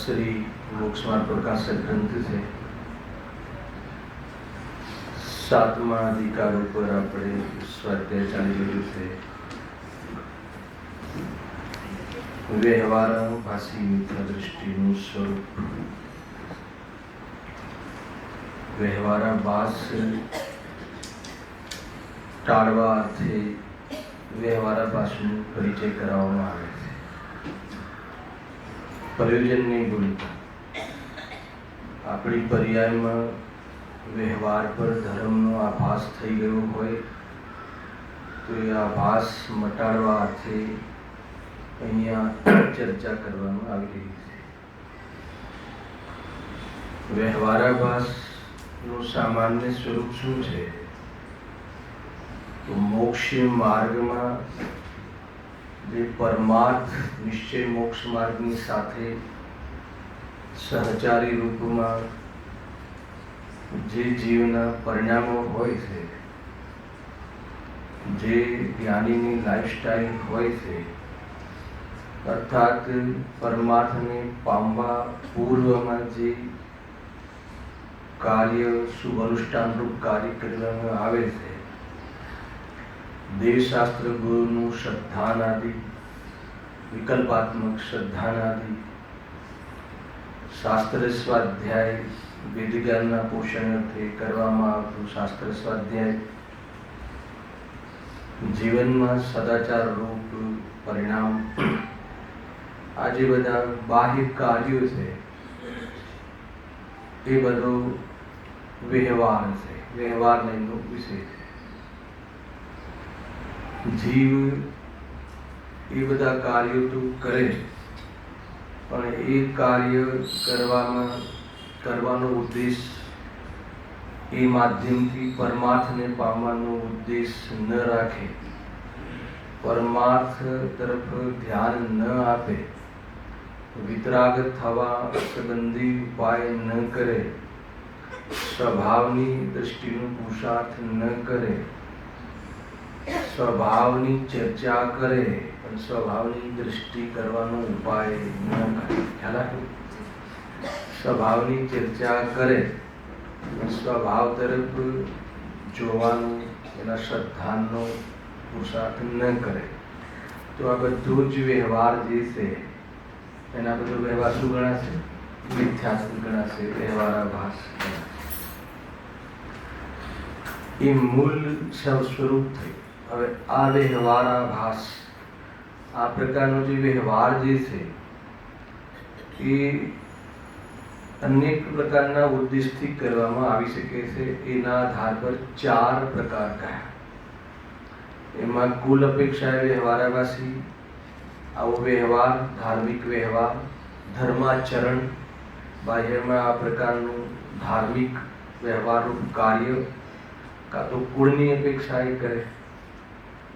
श्री मोक्षमार्ग प्रकाशक ग्रंथ से 7मा अधिकार पर આપણે સ્વાધ્યાય ચાલી રહ્યું છે વ્યવહારાભાસી મિથ્યા દૃષ્ટિનું સ્વરૂપ. વ્યવહારાભાસ ટાળવા અર્થે વ્યવહારાભાસનો પરિચય કરાવવામાં આવે છે. પ્રયોજનની ભૂમિકા આપણી પર્યાયમાં વ્યવહાર પર ધર્મનો આભાસ થઈ ગયો હોય તો એ આભાસ મટાડવા અર્થે અહીંયા ચર્ચા કરવામાં આવી રહી છે. વ્યવહારાભાસનું સામાન્ય સ્વરૂપ શું છે? તો મોક્ષ માર્ગમાં જે પરમાર્થ નિશ્ચય મોક્ષ માર્ગની સાથે સહચારી રૂપમાં જે જીવના પરિણામો હોય છે, જે જ્ઞાનીની લાઈફસ્ટાઈલ હોય છે, અર્થાત પરમાર્થને પામવા પૂર્વમાં જે કાર્ય શુભ અનુષ્ઠાન રૂપ કાર્ય કરવામાં આવે છે, દેવશાસ્ત્ર ગુરુનું શ્રદ્ધાનાદિ વિકલ્પાત્મક શ્રદ્ધાનાદિ શાસ્ત્ર સ્વાધ્યાય વેદજ્ઞાનના પોષણ અર્થે કરવામાં આવતું શાસ્ત્ર સ્વાધ્યાય, જીવનમાં સદાચાર રૂપ પરિણામ, આ જે બધા બાહ્ય કાર્યો છે એ બધો વ્યવહાર છે, વ્યવહારનો વિષય છે. જીવ એ બધા કાર્યો તો કરે, પણ એ કાર્ય કરવાનો ઉદ્દેશ એ માધ્યમથી પરમાર્થને પામવાનો ઉદ્દેશ ન રાખે, પરમાર્થ તરફ ધ્યાન ન આપે, વિતરાગ થવા સંબંધી ઉપાય ન કરે, સ્વભાવની દૃષ્ટિનો પુરુષાર્થ ન કરે, સ્વભાવની ચર્ચા કરે પણ સ્વભાવની દૃષ્ટિ કરવાનો ઉપાય ન કરે. ખ્યાલ રાખો, સ્વભાવની ચર્ચા કરે સ્વભાવ તરફ જોવાનો એના શ્રદ્ધાનો પુરુષાર્થ ન કરે તો આ બધું જ વ્યવહાર જે છે એના બધો વ્યવહાર શું ગણાશે? મિથ્યાત્વ ગણાશે, વ્યવહારાભાસ ગણાશે. એ મૂળ સ્વરૂપ થઈ. હવે આ વ્યવહારાભાસ, આ પ્રકારનો જે વ્યવહાર જે છે એ અનેક પ્રકારના ઉદ્દેશથી કરવામાં આવી શકે છે. એના આધાર પર 4 પ્રકાર કયા. એમાં કુલ અપેક્ષાએ વ્યવહારાભાસી, આવો વ્યવહાર, ધાર્મિક વ્યવહાર, ધર્માચરણ, બાહ્યમાં આ પ્રકારનું ધાર્મિક વ્યવહારરૂપ કાર્ય કાં તો કુળની અપેક્ષાએ કરે,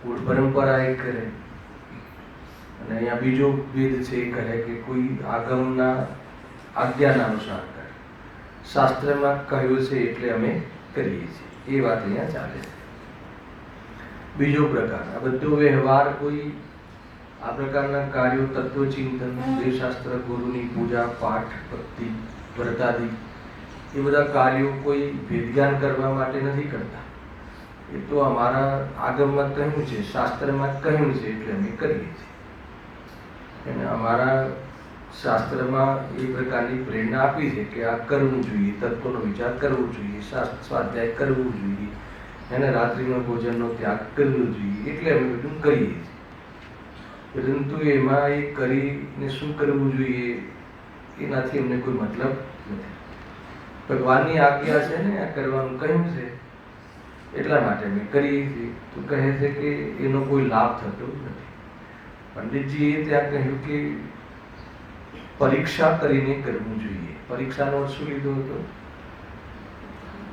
કુળ પરંપરા એ કરે, અને અહીંયા બીજો ભેદ છે એ કહે કે કોઈ આગમના આજ્ઞાના અનુસાર કરે, શાસ્ત્રમાં કહ્યું છે એટલે અમે કરીએ છીએ, એ વાત અહીંયા ચાલે છે. બીજો પ્રકાર, આ બધો વ્યવહાર કોઈ આ પ્રકારના કાર્યો તત્વચિંતન, દેવશાસ્ત્ર ગુરુની પૂજા પાઠ ભક્તિ વ્રતાદિ એ બધા કાર્યો કોઈ વિજ્ઞાન કરવા માટે નથી કરતા. એ તો અમારા આગમમાં કહ્યું છે, શાસ્ત્રમાં કહ્યું છે એટલે અમે કરીએ છીએ. અને અમારા શાસ્ત્રમાં એ પ્રકારની પ્રેરણા આપી છે કે આ કરવું જોઈએ, તત્વનો વિચાર કરવો જોઈએ, સ્વાધ્યાય કરવું જોઈએ, એને રાત્રિનો ભોજનનો ત્યાગ કરવો જોઈએ, એટલે અમે બધું કરીએ છીએ. પરંતુ એમાં એ કરીને શું કરવું જોઈએ એનાથી અમને કોઈ મતલબ નથી. ભગવાનની આજ્ઞા છે ને, આ કરવાનું કહ્યું છે એટલા માટે અમે કરીએ છીએ. તો કહે છે કે એનો કોઈ લાભ થતો નથી. પંડિતજીએ ત્યાં કહ્યું કે પરીક્ષા કરીને કરવું જોઈએ. પરીક્ષાનો અર્થ શું લીધો હતો?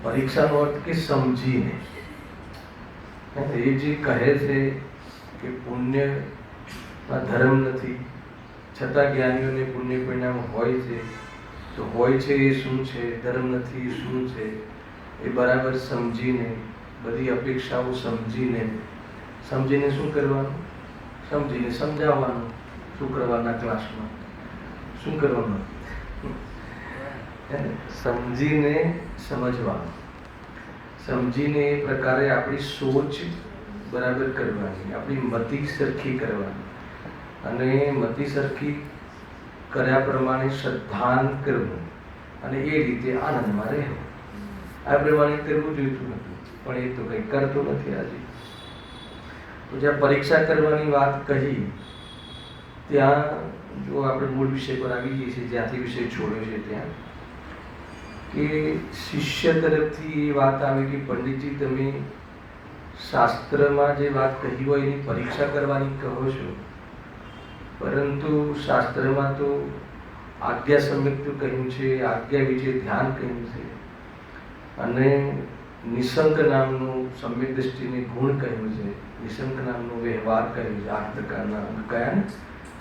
પરીક્ષાનો અર્થ કે સમજીને. એ જે કહે છે કે પુણ્યમાં ધર્મ નથી, છતાં જ્ઞાનીઓને પુણ્ય પરિણામ હોય છે. તો હોય છે એ શું છે, ધર્મ નથી શું છે, એ બરાબર સમજીને, બધી અપેક્ષાઓ સમજીને શું કરવાનું? સમજીને સમજાવવાનું. શુક્રવારના ક્લાસમાં શું કરવાનું? સમજીને સમજવાનું. સમજીને એ પ્રકારે આપણી સોચ બરાબર કરવાની, આપણી મતિ સરખી કરવાની, અને મતિ સરખી કર્યા પ્રમાણે શ્રદ્ધાન કરવું, અને એ રીતે આનંદમાં રહેવું. આ પ્રમાણે કરવું જોઈતું હતું, પણ એ તો કંઈ કરતો નથી આજે. તો જ્યાં પરીક્ષા કરવાની વાત કહી ત્યાં જો આપણે મૂળ વિષય પર આવી જઈએ છીએ, જ્યાંથી વિષય છોડ્યો છે ત્યાં, કે શિષ્ય તરફથી એ વાત આવે કે પંડિતજી તમે શાસ્ત્રમાં જે વાત કહી હોય એની પરીક્ષા કરવાની કહો છો, પરંતુ શાસ્ત્રમાં તો આજ્ઞા સમ્યક કહ્યું છે, આજ્ઞા વિશે ધ્યાન કહ્યું છે, અને નિસંગ નામનું સમ્યક દ્રષ્ટિને ગુણ કહ્યું છે, નિસંગ નામનો વ્યવહાર કહ્યું છે. 8 પ્રકારના અંગ કયા?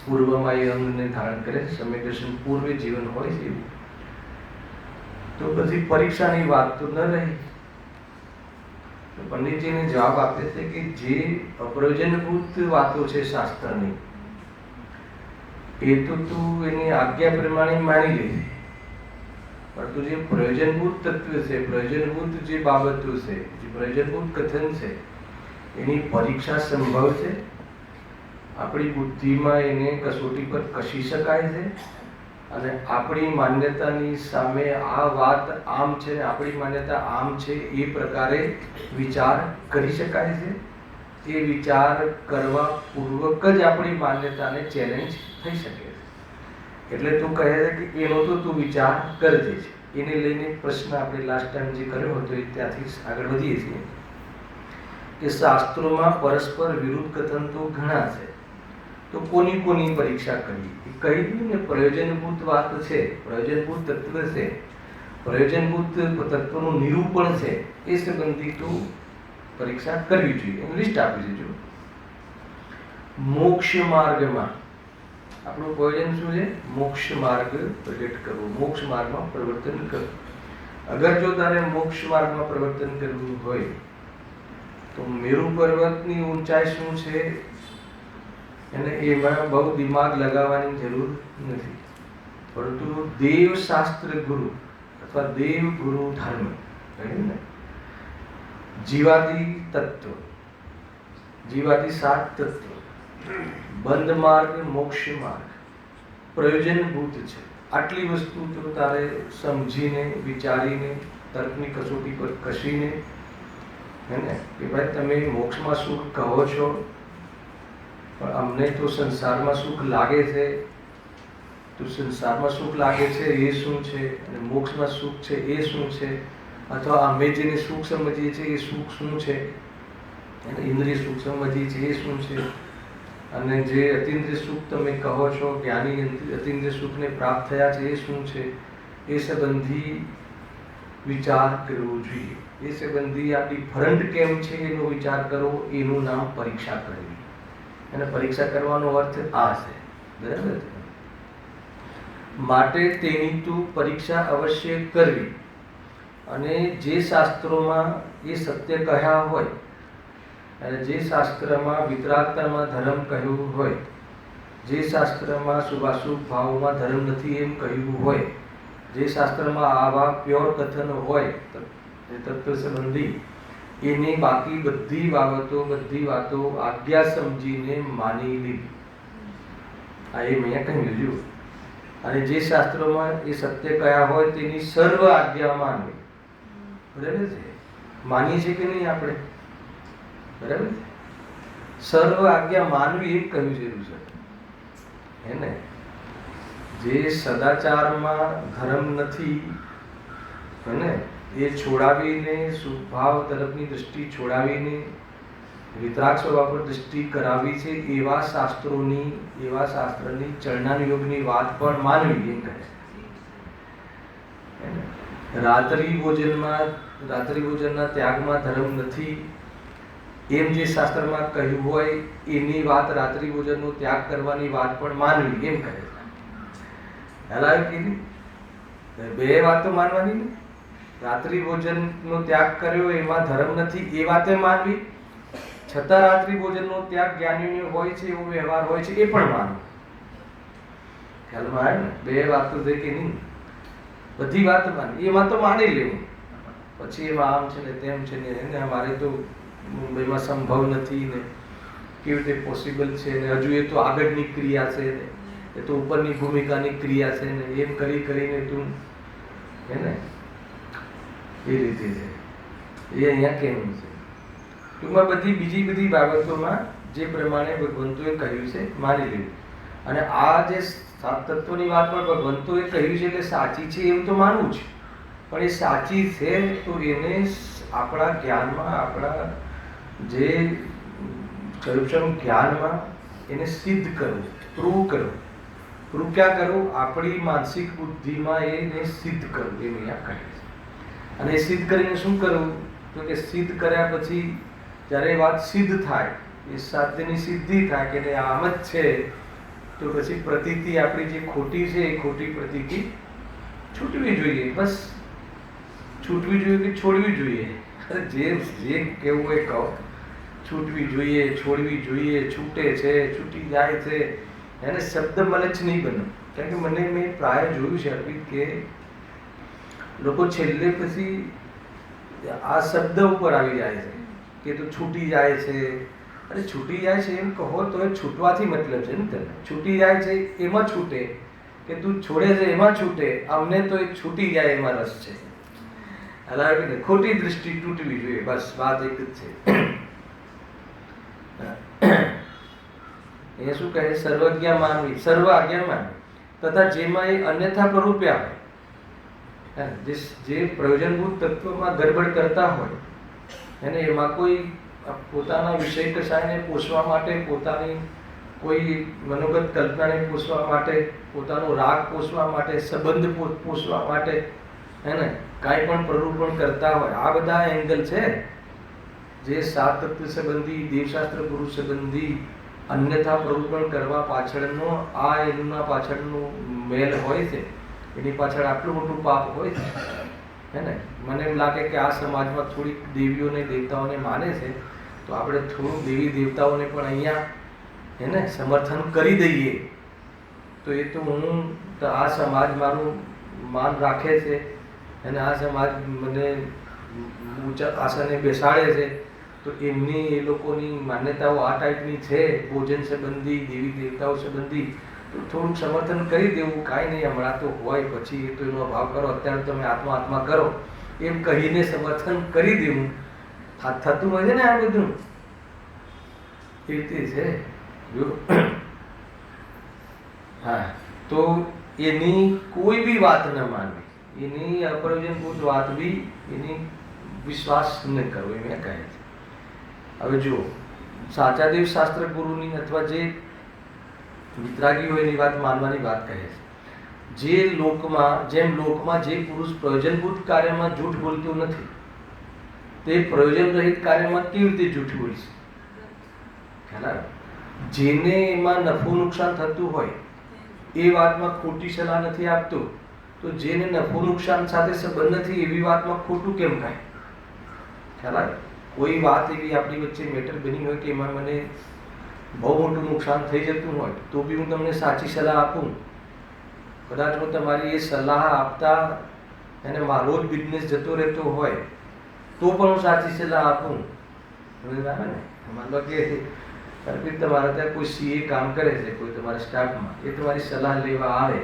પૂર્વમાં એ અંગને ધારણ કરે, સમ્યક દર્શન પૂર્વે જીવન હોય છે એવું. તો પછી પરીક્ષાની વાત તો ન રહી. તો પંડિતજીને જવાબ આપે છે કે જે અપ્રયોજનભૂત વાતો છે શાસ્ત્રની, એ તો તું એની આજ્ઞા પ્રમાણે માની લે, પરંતુ જે પ્રયોજનભૂત તત્વ છે, પ્રયોજનભૂત જે બાબતો છે, જે પ્રયોજનભૂત કથન છે, એની પરીક્ષા સંભવ છે. આપણી બુદ્ધિમાં એને કસોટી પર કસી શકાય છે, અને આપણી માન્યતાની સામે આ વાત આમ છે, આપણી માન્યતા આમ છે, એ પ્રકારે વિચાર કરી શકાય છે. એ વિચાર કરવા પૂર્વક જ આપણી માન્યતાને ચેલેન્જ થઈ શકે છે. એટલે તું કહે છે કે એનો તો તું વિચાર કરજે છે. એને લઈને પ્રશ્ન આપણે લાસ્ટ ટાઈમ જે કર્યો હતો એ ત્યાંથી આગળ વધીએ છીએ કે શાસ્ત્રોમાં પરસ્પર વિરુદ્ધ કથન તો ઘણા છે, તો કોની પરીક્ષા કરવી? એ કહી દીધું ને, પ્રયોજનભૂત વાત છે, પ્રયોજનભૂત તત્વ છે, પ્રયોજનભૂત તત્વનું નિરૂપણ છે, એ સંબંધી તો પરીક્ષા કરવી જોઈએ. એનું લિસ્ટ આપી દેજો. મોક્ષ માર્ગમાં આપણું પ્રયોજન શું છે? મોક્ષ માર્ગ પ્રગટ કરવો, મોક્ષ માર્ગમાં પ્રવર્તન કરવું. અગર જો તારે મોક્ષ માર્ગમાં પ્રવર્તન કરવું હોય તો મેરુ પર્વતની ઊંચાઈ શું છે એને એમાં બહુ દિમાગ લગાવવાની જરૂર નથી, પરંતુ દેવ શાસ્ત્ર ગુરુ અથવા દેવ ગુરુ ધર્મ કહ્યું ને, જીવાદી તત્વ, જીવાદી 7 તત્વ, બંધ માર્ગ, મોક્ષ માર્ગ પ્રયોજનભૂત છે. આટલી વસ્તુ તો તારે સમજીને, વિચારીને, તર્કની કસોટી પર કસીને, હે ને, કે ભાઈ તમે મોક્ષમાં સુખ કહો છો, પણ અમને તો સંસારમાં સુખ લાગે છે. તો સંસારમાં સુખ લાગે છે એ શું છે, અને મોક્ષમાં સુખ છે એ શું છે, અથવા અમે જેને સુખ સમજીએ છીએ એ સુખ શું છે, અને ઇન્દ્રિય સુખ સમજીએ છીએ એ શું છે, અને જે અતિન્દ્રિય સુખ તમે કહો છો, જ્ઞાની અતિન્દ્રિય સુખને પ્રાપ્ત થયા છે એ શું છે, એ સંબંધી વિચાર કરવો જોઈએ. એ સંબંધી આ ડિફરન્ટ કેમ છે એનો વિચાર કરો. એનું નામ પરીક્ષા કરવી. અને પરીક્ષા કરવાનો અર્થ આ છે, બરાબર? માટે તેની તું પરીક્ષા અવશ્ય કરવી. અને જે શાસ્ત્રોમાં એ સત્ય કહ્યા હોય, અને જે શાસ્ત્રમાં વિતરાગતામાં ધર્મ કહ્યું હોય, જે શાસ્ત્રમાં શુભાશુભ ભાવમાં ધર્મ નથી એમ કહ્યું હોય, જે શાસ્ત્રમાં આવા પ્યોર કથનો હોય તત્વ સંબંધી, એની બાકી બધી વાતો આજ્ઞા સમજીને માની લીધી. આ એ મેં કહ્યું છું. અને જે શાસ્ત્રોમાં એ સત્ય કયા હોય તેની સર્વ આજ્ઞા માનવી. બરાબર છે? માનીએ છીએ કે નહીં આપણે? બરાબર છે? સર્વ આજ્ઞા માનવી એમ કહ્યું છે ઋષભ. હે ને? જે સદાચારમાં ધર્મ નથી, હે ને, એ છોડાવીને સુભાવ તરફની દૃષ્ટિ છોડાવીને વિતરાગ સ્વભાવ પર દૃષ્ટિ કરાવી છે, એવા શાસ્ત્રની ચરણાનુયોગની વાત પણ માનવી એમ કહે છે. રાત્રિ ભોજનના ત્યાગમાં ધર્મ નથી એમ જે શાસ્ત્રમાં કહ્યું હોય એની વાત રાત્રિ ભોજનનો ત્યાગ કરવાની વાત પણ માનવી એમ કહે છે. ખ્યાલ કે નહીં? બે વાતો માનવાની ને. રાત્રિ ભોજનનો ત્યાગ કર્યો એમાં ધર્મ નથી એ વાતે માનવી, છતાં રાત્રિ ભોજનનો ત્યાગ જ્ઞાનીઓને હોય છે, એવો વ્યવહાર હોય છે, એ પણ માનવું. ખ્યાલમાં આવે ને? બે વાતો છે કે નહીં? બધી વાત માની, એમાં તો માની લેવું. પછી એમાં આમ છે ને તેમ છે ને અમારે તો મુંબઈમાં સંભવ નથી ને કેવી રીતે પોસિબલ છે ને હજુ એ તો આગળની ક્રિયા છે ને એ તો ઉપરની ભૂમિકાની ક્રિયા છે ને એમ કરીને તું હે ને એ રીતે છે. એ અહીંયા કેવું છે ટૂંકમાં બીજી બધી બાબતોમાં જે પ્રમાણે ભગવંતોએ કહ્યું છે માની લેવું. અને આ જે સાત તત્વની વાત પણ ભગવંતોએ કહ્યું છે એટલે સાચી છે એવું તો માનવું છે, પણ એ સાચી છે તો એને આપણા જ્ઞાનમાં, આપણા જે સ્વરૂપમ જ્ઞાનમાં એને સિદ્ધ કરવું, પ્રૂવ કરવું. પ્રૂવ ક્યાં કરવું? આપણી માનસિક બુદ્ધિમાં એને સિદ્ધ કરવું એમ અહીંયા કહે છે. અને એ સિદ્ધ કરીને શું કરવું? તો કે સિદ્ધ કર્યા પછી જ્યારે એ વાત સિદ્ધ થાય, એ સાધ્યની સિદ્ધિ થાય કે આમ જ છે, તો પછી પ્રતીતિ આપણી જે ખોટી છે એ ખોટી પ્રતીતિ છૂટવી જોઈએ. બસ છૂટવી જોઈએ કે છોડવી જોઈએ? જે કેવું હોય કહો. છૂટવી જોઈએ, છોડવી જોઈએ, છૂટે છે, છૂટી જાય છે, એને શબ્દ મલચ નહીં બને. કારણ કે મેં પ્રાય જોયું છે અરવિંદ કે લોકો છેલ્લે પછી આ શબ્દ ઉપર આવી જાય છે કે તું છૂટી જાય છે. અરે છૂટી જાય છે એમ કહો તો એ છૂટવાથી મતલબ છે ને તને. છૂટી જાય છે એમાં છૂટે કે તું છોડે છે એમાં છૂટે. અમને તો એ છૂટી જાય એમાં રસ છે. એટલે ખોટી દૃષ્ટિ તૂટવી જોઈએ. બસ વાત એક જ છે. એ શું કહે? સર્વજ્ઞા માનવી, સર્વ આજ્ઞા માનવી તથા જેમાં એ અન્યથા પ્રરૂપ્યા હોય, જે પ્રયોજનભૂત તત્વમાં ગડબડ કરતા હોય અને એમાં કોઈ પોતાના વિષય કસાયને પોષવા માટે, પોતાની કોઈ મનોગત કલ્પનાને પોષવા માટે, પોતાનો રાગ પોષવા માટે, સંબંધ પોષવા માટે હે ને કાંઈ પણ પ્રરૂપણ કરતા હોય, આ બધા એંગલ છે જે સાત તત્વ સંબંધી, દેવશાસ્ત્ર ગુરુ સંબંધી અન્યથા પ્રરૂપણ કરવા પાછળનો એમના પાછળનું મેલ હોય છે. એની પાછળ આટલું મોટું પાપ હોય છે હે ને. મને એમ લાગે કે આ સમાજમાં થોડીક દેવીઓને દેવતાઓને માને છે તો આપણે થોડુંક દેવી દેવતાઓને પણ અહીંયા હે ને સમર્થન કરી દઈએ તો એ તો આ સમાજ મારું માન રાખે છે અને આ સમાજ મને ઊંચા આસને બેસાડે છે તો એમની એ લોકોની માન્યતાઓ આ ટાઈપની છે ભોજન સંબંધી, દેવી દેવતાઓ સંબંધી, તો થોડુંક સમર્થન કરી દેવું. કાંઈ નહીં, હમણાં તો હોય, પછી તો એનો અભાવ કરો, અત્યારે તમે આત્મા કરો એમ કહીને સમર્થન કરી દેવું. થતું હોય છે ને આ બધું એ રીતે છે. હા, તો એની કોઈ બી વાત ન માનવી, એની અપ્રયોજનભૂત વાત બી એની વિશ્વાસ ન કરવો એમ કહે છે. હવે જુઓ, સાચા દેવ શાસ્ત્ર ગુરુની અથવા જે વિતરાગી હોય એની વાત માનવાની વાત કહે છે. જેમ લોકમાં જે પુરુષ પ્રયોજનભૂત કાર્યમાં જૂઠ બોલતું નથી તે પ્રયોજન રહિત કાર્યમાં કેવી રીતે જૂઠ બોલશે? ખ્યાલ? જેને એમાં નફો નુકસાન થતું હોય એ વાતમાં ખોટી સલાહ નથી આપતો, તો જેને નફો નુકસાન સાથે સંબંધ નથી એવી વાતમાં ખોટું કેમ થાય? ખ્યાલ? કોઈ વાત એવી આપણી વચ્ચે મેટર બની હોય કે એમાં મને બહુ મોટું નુકસાન થઈ જતું હોય તો બી હું તમને સાચી સલાહ આપું કદાચ હું તમારી એ સલાહ આપતા એને મારો જ બિઝનેસ જતો રહેતો હોય તો પણ હું સાચી સલાહ આપું, સમજ આવે ને? માનો કે અર્પિત તમારા ત્યાં કોઈ સીએ કામ કરે છે, કોઈ તમારા સ્ટાફમાં, એ તમારી સલાહ લેવા આવે,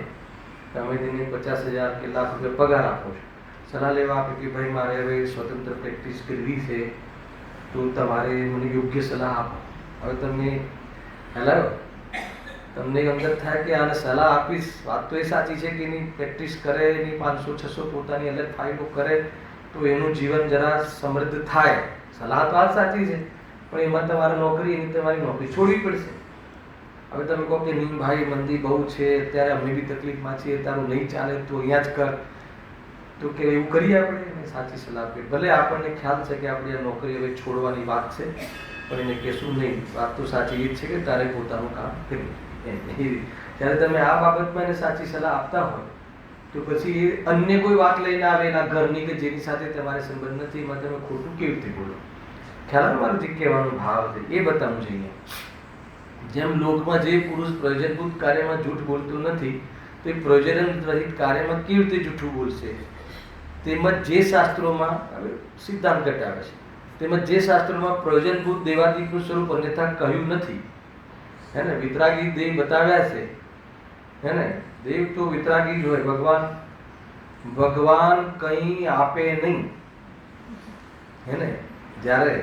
તમે તેને 50,000 કે લાખ રૂપિયા પગાર આપો છો, સલાહ લેવા આપે કે ભાઈ મારે હવે સ્વતંત્ર પ્રેક્ટિસ કરવી છે, તો તમારે મને યોગ્ય સલાહ આપો. હવે તમે હેલો, તમને અંદર થાય કે આને સલાહ આપીશ, વાત તો એ સાચી છે કે એની પ્રેક્ટિસ કરે, એની 500-600 પોતાની અલગ ફાઇલો કરે તો એનું જીવન જરા સમૃદ્ધ થાય. સલાહ તો આ સાચી છે, પણ એમાં તમારે નોકરી, એની તમારી નોકરી છોડવી પડશે. હવે તમે કહો કે નહીં ભાઈ મંદી બહુ છે, અત્યારે અમે બી તકલીફમાં છીએ, તારું નહીં ચાલે તો અહીંયા જ કર, તો કે એવું કરીએ આપણે? એને સાચી સલાહ આપીએ. ભલે આપણને ખ્યાલ છે કે આપણી આ નોકરી હવે છોડવાની વાત છે, પણ એને કહેશું નહીં, વાત તો સાચી એ જ છે કે તારે પોતાનું કામ કરવું. જ્યારે તમે આ બાબતમાં એને સાચી સલાહ આપતા હોય તો પછી એ અન્ય કોઈ વાત લઈને આવે એના ઘરની કે જેની સાથે તમારે સંબંધ નથી, એમાં તમે ખોટું કેવી રીતે બોલો? ખ્યાલ આવે મારું જે કહેવાનો ભાવ છે એ બતાવવું જોઈએ. જેમ લોકમાં જે પુરુષ પ્રયોજનભૂત કાર્યમાં જૂઠ બોલતો નથી, તો એ પ્રયોજન રહિત કાર્યમાં કેવી રીતે જૂઠું બોલશે? તેમજ જે શાસ્ત્રોમાં હવે સિદ્ધાંત ઘટાડે છે, તેમજ જે શાસ્ત્રોમાં પ્રયોજનભૂત દેવાદિકનું સ્વરૂપ અન્યથા કહ્યું નથી, હે ને? વિતરાગી દેવ બતાવ્યા છે, હે ને? દેવ તો વિતરાગી જ હોય. ભગવાન કંઈ આપે નહીં, હે ને? જ્યારે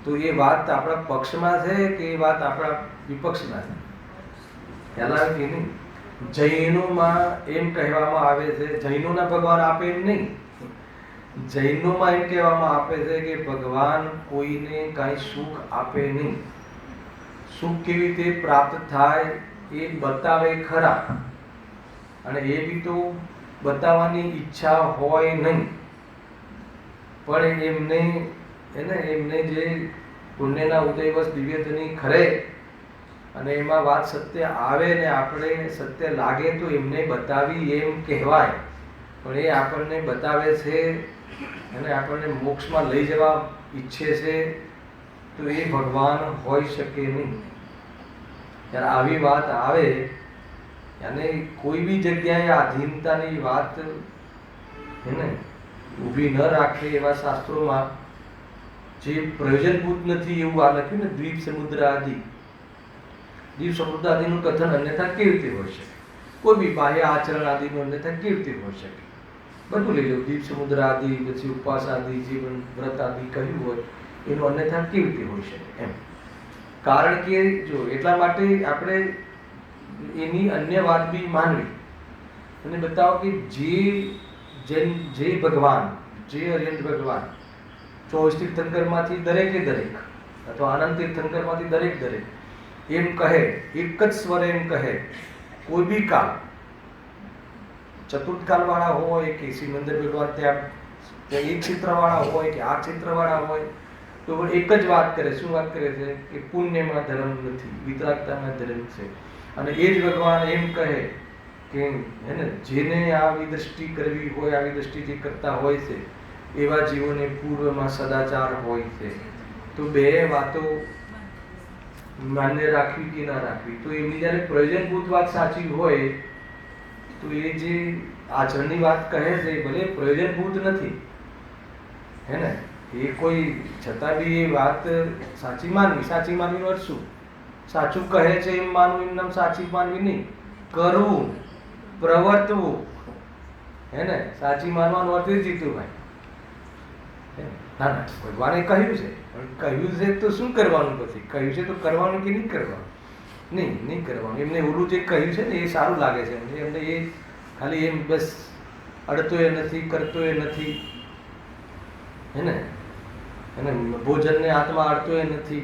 તો એ વાત આપણા પક્ષમાં છે કે એ વાત આપણા વિપક્ષમાં છે? ખ્યાલ આવે કે નહીં? જૈનોમાં એમ કહેવામાં આવે છે, જૈનોના ભગવાન આપે એમ નહીં, જૈનોમાં એમ કહેવામાં આવે છે કે ભગવાન કોઈને કાંઈ સુખ આપે નહીં. સુખ કેવી રીતે પ્રાપ્ત થાય એ બતાવે ખરા, અને એ બી તો બતાવવાની ઈચ્છા હોય નહીં, પણ એમને જે પુણ્યના ઉદયવશ દિવ્યતની ખરે અને એમાં વાત સત્ય આવે ને આપણે સત્ય લાગે તો એમને બતાવી એમ કહેવાય. પણ એ આપણને બતાવે છે અને આપણને મોક્ષમાં લઈ જવા ઈચ્છે છે, તો એ ભગવાન હોઈ શકે નહીં. ત્યારે આવી વાત આવે અને કોઈ બી જગ્યાએ આધીનતાની વાત એને ઊભી ન રાખે એવા શાસ્ત્રોમાં જે પ્રયોજનભૂત નથી એવું આ લખ્યું ને, દ્વીપ સમુદ્ર આદિનું કથન અન્યથા કેવી રીતે હોઈ શકે? કોઈ બી બાહ્ય આચરણ આદિનું અન્યથા કેવી રીતે હોઈ શકે? બધું લઈ લો, દ્વીપ સમુદ્ર આદિ, પછી ઉપવાસ આદિ, જીવન વ્રત આદિ કહ્યું હોય એનું અન્યથા કેવી રીતે હોઈ શકે? એમ કારણ કે જો એટલા માટે આપણે એની અન્ય વાત બી માનવી અને બતાવો કે જે ભગવાન, જે અર્યંત ભગવાન 24 તીર્થંકરમાંથી દરેકે દરેક અથવા આનંદ તીર્થંકરમાંથી દરેક એમ કહે, એક જ સ્વરે એમ કહે, કોઈ બી કાળ, ચતુર્થ કાળ વાળા હોય કે સિમંદર ભગવાન ત્યાં એક ક્ષેત્ર વાળા હોય કે આ ક્ષેત્ર વાળા હોય, તો એક જ વાત કરે. શું વાત કરે છે? કે પુણ્યમાં ધર્મ નથી, વિતરાગતામાં ધર્મ છે. અને એ જ ભગવાન એમ કહે કે હે ને, જેને આવી દ્રષ્ટિ કરવી હોય, આવી દ્રષ્ટિ જે કરતા હોય છે એવા જીવોને પૂર્વમાં સદાચાર હોય છે. તો બે વાતો માન્ય રાખવી કે ના રાખવી, તો એમની જ્યારે પ્રયોજનભૂત વાત સાચી હોય તો એ જે આચરણની વાત કહે છે ભલે પ્રયોજનભૂત નથી, હે ને? એ કોઈ છતાં બી એ વાત સાચી માનવીનો અર્થ શું? સાચું કહે છે એમ માનવું, એમ નામ સાચી માનવી નહીં, કરવું, પ્રવર્તવું, હે ને? સાચી માનવાનો અર્થ એ જીતુભાઈ, ના ભગવાને કહ્યું છે, પણ કહ્યું છે તો શું કરવાનું? પછી કહ્યું છે તો કરવાનું કે નહીં કરવાનું? નહીં કરવાનું. એમને ઓલું જે કહ્યું છે ને એ સારું લાગે છે એમને, એ ખાલી એમ બસ અડતો એ નથી, કરતો એ નથી, હે ને? અને ભોજનને હાથમાં અડતો એ નથી,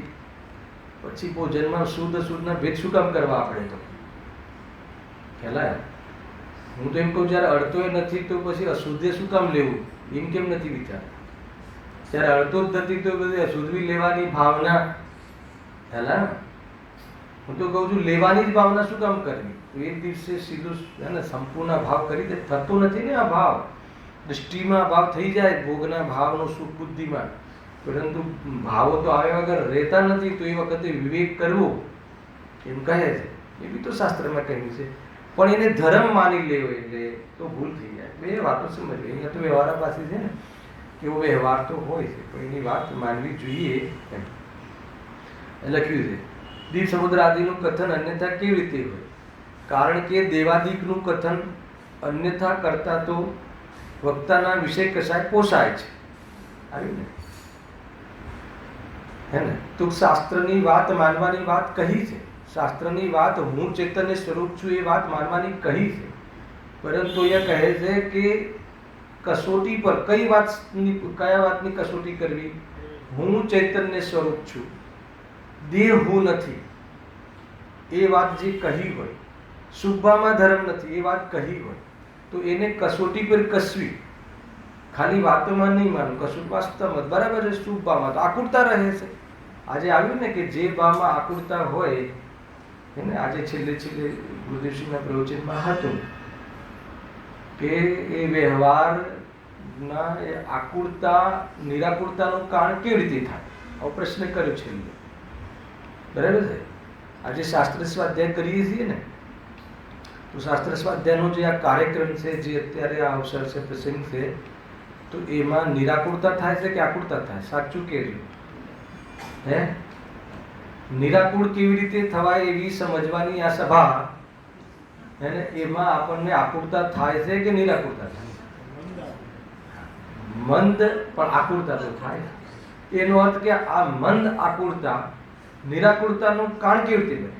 પછી ભોજનમાં શુદ્ધના ભેદ શું કામ કરવા આપણે? તો ખ્યાલ? હું તો એમ કહું જ્યારે અડતો એ નથી તો પછી અશુદ્ધ શું કામ લેવું? એમ કેમ નથી વિચારતા? જ્યારે અડતો જ નથી તો બધી અશુદ્ધ લેવાની ભાવના, હેલા, હું તો કહું છું લેવાની જ ભાવના શું કામ કરવી? તો એક દિવસે સીધું હે ને સંપૂર્ણ ભાવ કરી દે. થતો નથી ને આ ભાવ, દૃષ્ટિમાં ભાવ થઈ જાય, ભોગના ભાવનો સુખ બુદ્ધિમાં, પરંતુ ભાવો તો આવ્યા વગર રહેતા નથી. તો એ વખતે વિવેક કરવો એમ કહે છે. એ બી તો શાસ્ત્રમાં કહ્યું છે પણ એને ધર્મ માની લેવો એટલે તો ભૂલ થઈ જાય. બે વાતો સમજવી. અહીંયા તો વ્યવહાર પાસે છે ને કે એવો વ્યવહાર તો હોય છે, પણ એની વાત માનવી જોઈએ એમ લખ્યું છે. દીપ સમુદ્ર આદિનું કથન અન્યથા કેવી રીતે હોય? કારણ કે દેવાદિકનું કથન અન્યથા કરતા તો વક્તાના વિષય કશાય પોસાય છે. આવ્યું ને હે ને? તો શાસ્ત્રની વાત માનવાની વાત કહી છે. શાસ્ત્રની વાત હું ચૈતન્ય સ્વરૂપ છું એ વાત માનવાની કહી છે. પરંતુ અહીંયા કહે છે કે કસોટી પર કયા વાતની કસોટી કરવી? હું ચૈતન્ય સ્વરૂપ છું, દેહ હું નથી, એ વાત જે કહી હોય, શુભામાં ધર્મ નથી એ વાત કહી હોય, તો એને કસોટી પર કસવી. ખાલી વાતોમાં નહીં માનવું, કશું વાસ્તવમાં બરાબર છે. શુભામાં તો આકુરતા રહે છે. આજે આવ્યું ને કે જે ભાવમાં આકુરતા હોય એને આજે છેલ્લે ગુરુદેવસિંહના પ્રવચનમાં હતું કે એ વ્યવહારના એ આકુરતા નિરાકુરતાનું કારણ કેવી રીતે થાય? આવો પ્રશ્ન કર્યો છેલ્લે. બરાબર છે. આજે શાસ્ત્ર સ્વાધ્યાય કરીએ છીએ ને, તો શાસ્ત્ર સ્વાધ્યાયનો જે આ કાર્યક્રમ છે, જે અત્યારે આ અવસર છે, પ્રસંગ છે, તો એમાં નિરાકુરતા થાય છે કે આકુરતા થાય? સાચું કહેજો. હે નિરાકુળ કેવી રીતે થવાય એવી સમજવાની આ સભા હે ને, એમાં આપણને આકુરતા થાય છે કે નિરાકુરતા થાય? મંદ પણ આકુરતા તો થાય. એનો અર્થ કે આ મંદ આકુરતા નિરાકુરતાનું કારણ કેવી રીતે બને?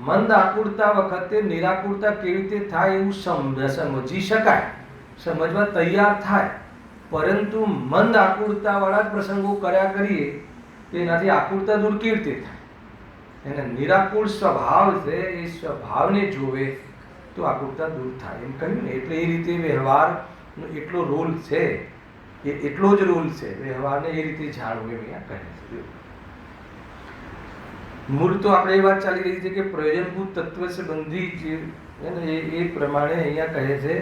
મંદ આકુરતા વખતે નિરાકુરતા કેવી રીતે થાય એવું સમજી શકાય, સમજવા તૈયાર થાય. પરંતુ મંદ આકુરતા વાળા જ પ્રસંગો કર્યા કરીએ તો એનાથી આકુરતા દૂર કેવી રીતે થાય? એને નિરાકુળ સ્વભાવ છે, એ સ્વભાવને જોવે તો આકુરતા દૂર થાય એમ કહ્યું ને. એટલે એ રીતે વ્યવહારનો એટલો રોલ છે, એટલો જ રોલ છે વ્યવહારને એ રીતે જાણવું એમ અહીંયા કહે છે. મૂળ તો આપણે એ વાત ચાલી રહી છે કે પ્રયોજનભૂત તત્વ સંબંધી જે એ પ્રમાણે અહીંયા કહે છે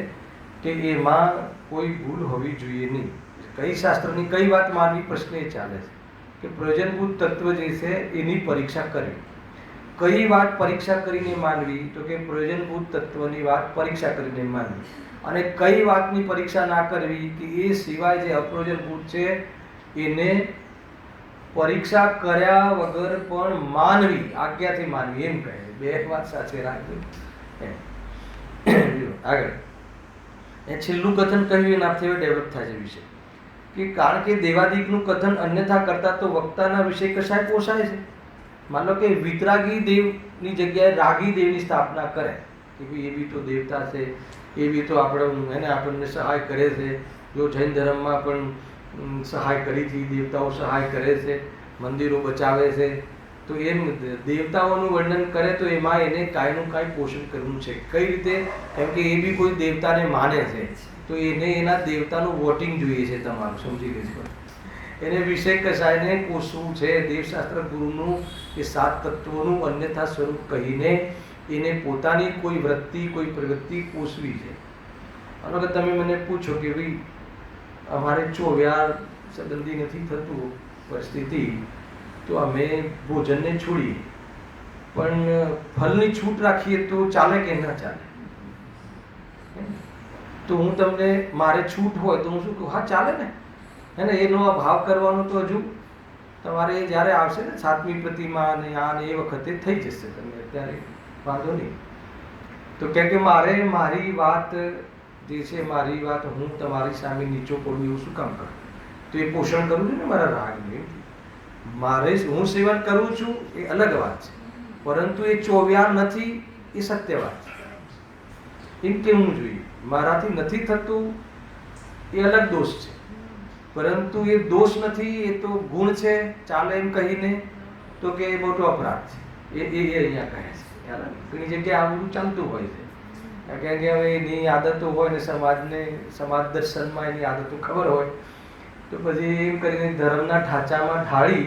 કે એમાં કોઈ ભૂલ હોવી જોઈએ નહીં. કઈ શાસ્ત્રની કઈ વાત માનવી પ્રશ્ન એ ચાલે છે કે પ્રયોજનભૂત તત્વ જે છે એની પરીક્ષા કરવી. કઈ વાત પરીક્ષા કરીને માનવી? તો કે પ્રયોજનભૂત તત્વની વાત પરીક્ષા કરીને માનવી. અને કઈ વાતની પરીક્ષા ના કરવી? કે એ સિવાય જે અપ્રયોજનભૂત છે એને પરીક્ષા કર્યા વગર પણ માનવી, આજ્ઞાથી માનવી એમ કહે છે. બે વાત સાથે રાખજો. આગળ એ છેલ્લું કથન કહ્યું એનાથી હવે ડેવલપ થાય છે વિષય કે કારણ કે દેવાદિકનું કથન અન્યથા કરતા તો વક્તાના વિષય કશાય પોસાય છે. માન લો કે વિતરાગી દેવની જગ્યાએ રાગી દેવની સ્થાપના કરે કે ભાઈ એ બી તો દેવતા છે, એ બી તો આપણને સહાય કરે છે. જો જૈન ધર્મમાં પણ સહાય કરી હતી, દેવતાઓ સહાય કરે છે, મંદિરો બચાવે છે, તો એમ દેવતાઓનું વર્ણન કરે તો એમાં એને કાંઈનું કાંઈ પોષણ કરવું છે. કઈ રીતે? કેમ કે એ બી કોઈ દેવતાને માને છે, તો એને એના દેવતાનું વોટિંગ જોઈએ છે. તમારું સમજી લેજો. એને વિષય કશાયને કોસવું છે. દેવશાસ્ત્ર ગુરુનું એ 7 તત્વોનું અન્યથા સ્વરૂપ કહીને એને પોતાની કોઈ વૃત્તિ, કોઈ પ્રવૃત્તિ કોસવી છે. અને તમે મને પૂછો કે ભાઈ અમારે ચોવ્યાર સંબંધી નથી થતું પરિસ્થિતિ, તો અમે ભોજનને છોડીએ, પણ ફલની છૂટ રાખીએ તો ચાલે કે ના ચાલે? તો હું તમને મારે છૂટ હોય તો હું શું કહું? હા ચાલે ને, હે ને? એનો ભાવ કરવાનો તો હજુ તમારે જ્યારે આવશે ને 7મી પ્રતિમા ને આ ને એ વખતે થઈ જશે. તમે અત્યારે વાંધો નહીં. તો કેમ કે મારે મારી વાત જે છે, મારી વાત હું તમારી સામે નીચો પડું એવું શું કામ કરું? તો એ પોષણ કરું છું ને મારા રાગને. મારે હું સેવન કરું છું એ અલગ વાત છે, પરંતુ એ ચોવ્યાર નથી એ સત્ય વાત છે. એમ કેવું જોઈએ. મારાથી નથી થતું એ અલગ દોષ છે, પરંતુ એ દોષ નથી, એ તો ગુણ છે, ચાલે એમ કહીને તો કે એ મોટો અપરાધ છે. એ અહીંયા કહે છે. ઘણી જગ્યાએ આવું ચાલતું હોય છે. કારણ કે હવે એની આદતો હોય ને સમાજ દર્શનમાં એની આદતો ખબર હોય, તો પછી એમ કરીને ધર્મના ઢાંચામાં ઢાળી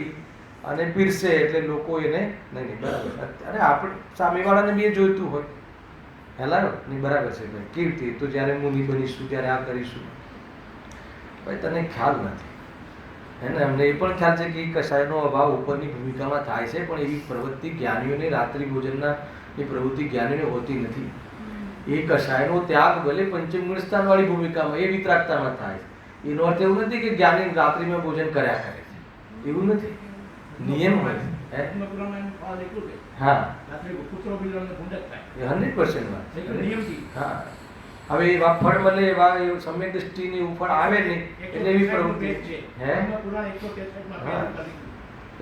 અને પીરસે એટલે લોકો એને નહીં બરાબર. અરે આપણે સામેવાળાને બી જોઈતું હોય, હેલા નહીં બરાબર છે ભાઈ, કેવી રીતે? તો જ્યારે મુનિ બનીશું ત્યારે આ કરીશું. ભાઈ તને ખ્યાલ નથી, હે ને? અમને એ પણ ખ્યાલ છે કે કશાયનો અભાવ ઉપરની ભૂમિકામાં થાય છે, પણ એવી પ્રવૃત્તિ જ્ઞાનીઓને રાત્રિ ભોજનના એ પ્રવૃત્તિ જ્ઞાનીને હોતી નથી. એ કષાયનો ત્યાગ ભલે પંચમ ગુણ સ્થાનવાળી ભૂમિકામાં એ વિતરાગતામાં થાય છે. એનો અર્થ એવું નથી કે જ્ઞાની રાત્રિમાં ભોજન કર્યા કરે છે, એવું નથી. નિયમ હોય છે. હા, 100% વાત. હા, હવે એવા ફળ મળે, એવા સમ્યક દ્રષ્ટિની ઉપર આવે નહીં એટલે એવી પ્રવૃત્તિ હે.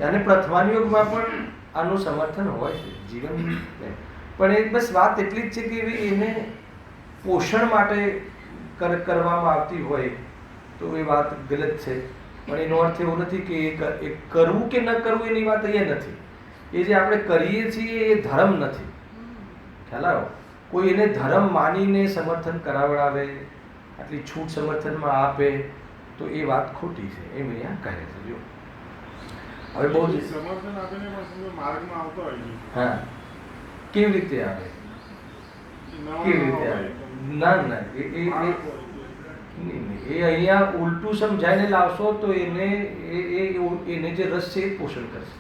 અને પ્રથમાન યુગમાં પણ આનું સમર્થન હોય છે જીવન. પણ એ બસ વાત એટલી જ છે કે એને પોષણ માટે કરવામાં આવતી હોય તો એ વાત ગલત છે. પણ એનો અર્થ એવો નથી કે એ કરવું કે ન કરવું એની વાત અહીંયા નથી. એ જે આપણે કરીએ છીએ એ ધર્મ નથી. ખ્યાલ આવ્યો? કોઈ એને ધર્મ માનીને સમર્થન કરાવડાવે, આટલી છૂટ સમર્થનમાં આપે તો એ વાત ખોટી છે એમ અહીંયા કહે છે. જો હવે બહુ જ સમર્થન આપીને પણ માર્ગમાં આવતો હોય છે. હા, કેવી રીતે આવે? કેવી રીતે આવે? ના ના, એ અહીંયા ઉલટું સમજાઈને લાવશો તો એને જે રસ છે એ પોષણ કરશે.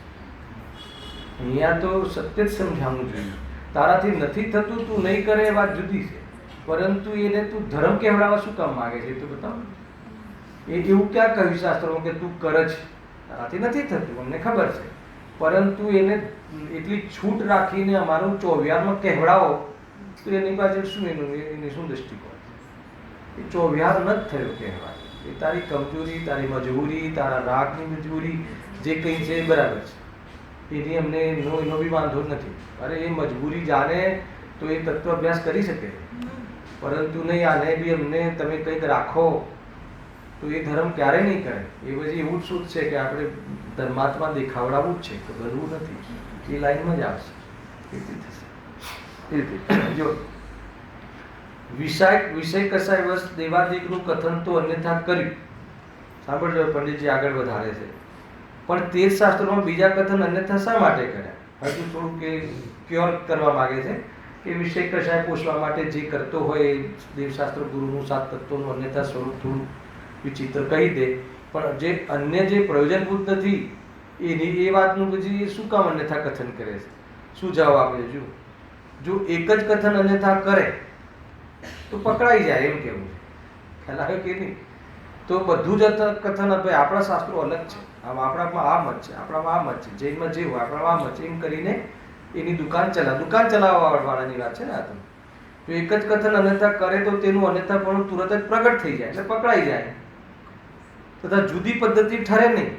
અહીંયા તો સત્ય જ સમજાવવું જોઈએ. તારાથી નથી થતું, તું નહીં કરે એ વાત જુદી છે, પરંતુ એને તું ધર્મ કહેવડાવવા શું કામ માગે છે તો બતાવો. એ એવું ક્યાં કહ્યું શાસ્ત્રોમાં કે તું કર જ? તારાથી નથી થતું, અમને ખબર છે, પરંતુ એને એટલી છૂટ રાખીને અમારું 24માં કહેવડાવો તો એની પાછળ શું એની શું દૃષ્ટિકોણ? એ 24 ન જ થયો કહેવાય. એ તારી કમજોરી, તારી મજબૂરી, તારા રાગની મજબૂરી જે કંઈ છે એ બરાબર છે. એની અમને એનો બી વાંધો નથી. અરે એ મજબૂરી જાણે તો એ તત્વ અભ્યાસ કરી શકે, પરંતુ નહીં આને બી અમને તમે કંઈક રાખો તો એ ધર્મ ક્યારેય નહીં કરે. એ પછી એવું જ શું છે કે આપણે ધર્માત્મા દેખાવડાવવું જ છે, તો બનવું નથી. એ લાઈનમાં જ આવશે, એ રીતે થશે. એ રીતે જો વિષય કસાય વશ દેવાદિકનું કથન તો અન્યથા કર્યું. સાંભળજો, પંડિતજી આગળ વધારે છે. પણ તે જ શાસ્ત્રોમાં બીજા કથન અન્યથા શા માટે કર્યા? હજુ થોડું કે ક્યોર કરવા માગે છે કે વિષય કસાય પોષવા માટે જે કરતો હોય એ દેવશાસ્ત્ર ગુરુનું 7 તત્વોનું અન્યથા સ્વરૂપ થોડું વિચિત્ર કહી દે. પણ જે અન્ય જે પ્રયોજનભૂત નથી એની એ વાતનું પછી શું કામ અન્યથા કથન કરે છે? શું જવાબ આપે? જો એક જ કથન અન્યથા કરે તો પકડાઈ જાય એમ કેવું છે. ખ્યાલ આવે કે નહીં? તો બધું જ કથન આપણા શાસ્ત્રો અલગ છે, આપણામાં આ મત છે, આપણામાં આ મત છે, જૈનમાં જે હોય આપણામાં આ મત છે, એમ કરીને એની દુકાન ચલાવવા વાળાની વાત છે ને આ તો. જો એક જ કથન અન્યથા કરે તો તેનું અન્યથાપણું તુરંત જ પ્રગટ થઈ જાય એટલે પકડાઈ જાય. તથા જુદી પદ્ધતિ ઠરે નહીં,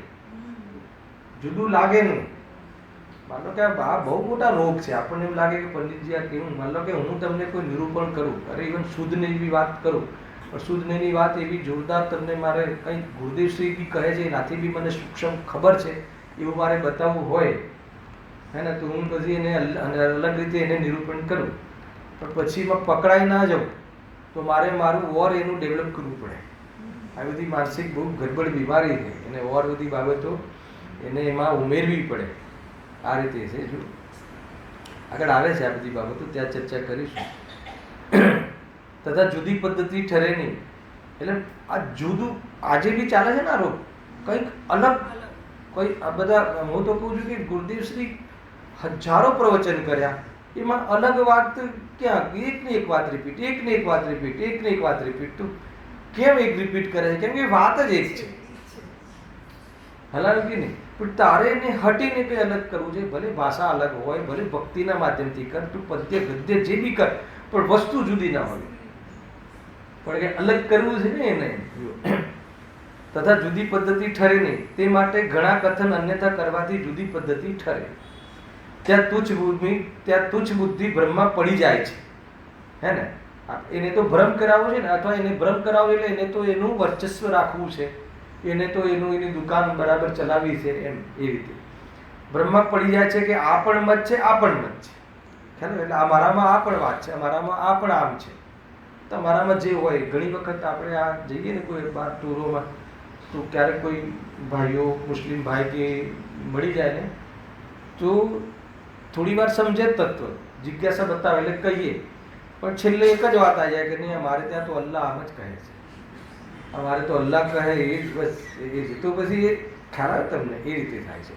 જુદું લાગે નહીં. માનો કે આ બહુ મોટા રોગ છે. આપણને એવું લાગે કે પંડિતજી આ કેવું, માનો કે હું તમને કોઈ નિરૂપણ કરું, અરે ઇવન શુદ્ધની બી વાત કરું, પણ શુદ્ધની વાત એવી જોરદાર તમને મારે કંઈક ગુરુદેવશ્રી બી કહે છે એનાથી બી મને સૂક્ષ્મ ખબર છે એવું મારે બતાવવું હોય હે ને, તો હું પછી એને અલગ રીતે એને નિરૂપણ કરું. પણ પછી પકડાઈ ના જાઉં તો મારું ઓર એનું ડેવલપ કરવું પડે. આ બધી માનસિક બહુ ગડબડ બીમારી છે, એને ઓર બધી બાબતો એને એમાં ઉમેરવી પડે. આ રીતે છે. જો આગળ આવે છે આ બધી બાબતો, ત્યાં ચર્ચા કરીશું. તથા જુદી પદ્ધતિ ઠરે નહીં એટલે આ જુદું આજે બી ચાલે છે ને આ રોગ, કંઈક અલગ કોઈ આ બધા. હું તો કહું છું કે ગુરુદેવશ્રી હજારો પ્રવચન કર્યા, એમાં અલગ વાત ક્યાં? એકને એક વાત રિપીટ, એકને એક વાત રિપીટ, એકને એક વાત રિપીટ. તો કેમ એક રિપીટ કરે છે? કેમ કે વાત જ એક છે. હલાવ્યું કે નહીં? પણ તારે એને હટીને કંઈ અલગ કરવું છે. ભલે ભાષા અલગ હોય, ભલે ભક્તિના માધ્યમથી કર, તું પદ્ય ગદ્ય જે બી કર, પણ વસ્તુ જુદી ના હોય. પણ કે અલગ કરવું છે ને એને. તથા જુદી પદ્ધતિ ઠરે નહીં, તે માટે ઘણા કથન અન્યથા કરવાથી જુદી પદ્ધતિ ઠરે. ત્યાં તુચ્છ બુદ્ધિ ભ્રમમાં પડી જાય છે, હે ને? એને તો ભ્રમ કરાવવો છે ને, અથવા એને ભ્રમ કરાવવો એટલે એને તો એનું વર્ચસ્વ રાખવું છે, એને તો એની દુકાન બરાબર ચલાવી છે એમ. એ રીતે ભ્રમમાં પડી જાય છે કે આ પણ મત છે, આ પણ મત છે. ખ્યાલ? એટલે અમારામાં આ પણ વાત છે, અમારામાં આ પણ આમ છે. તમારામાં જે હોય. ઘણી વખત આપણે આ જઈએ ને કોઈ બાર ટૂરોમાં, તો ક્યારેક કોઈ ભાઈઓ મુસ્લિમ ભાઈ કે મળી જાય ને, તો થોડી વાર સમજે તત્વ, જિજ્ઞાસા બતાવે એટલે કહીએ, પણ છેલ્લે એક જ વાત આવી જાય કે નહીં અમારે ત્યાં તો અલ્લાહ આમ જ કહે છે, અમારે તો અલ્લાહ કહે એ જ બસ એ છે. તો પછી એ ખ્યાલ આવે તમને? એ રીતે થાય છે.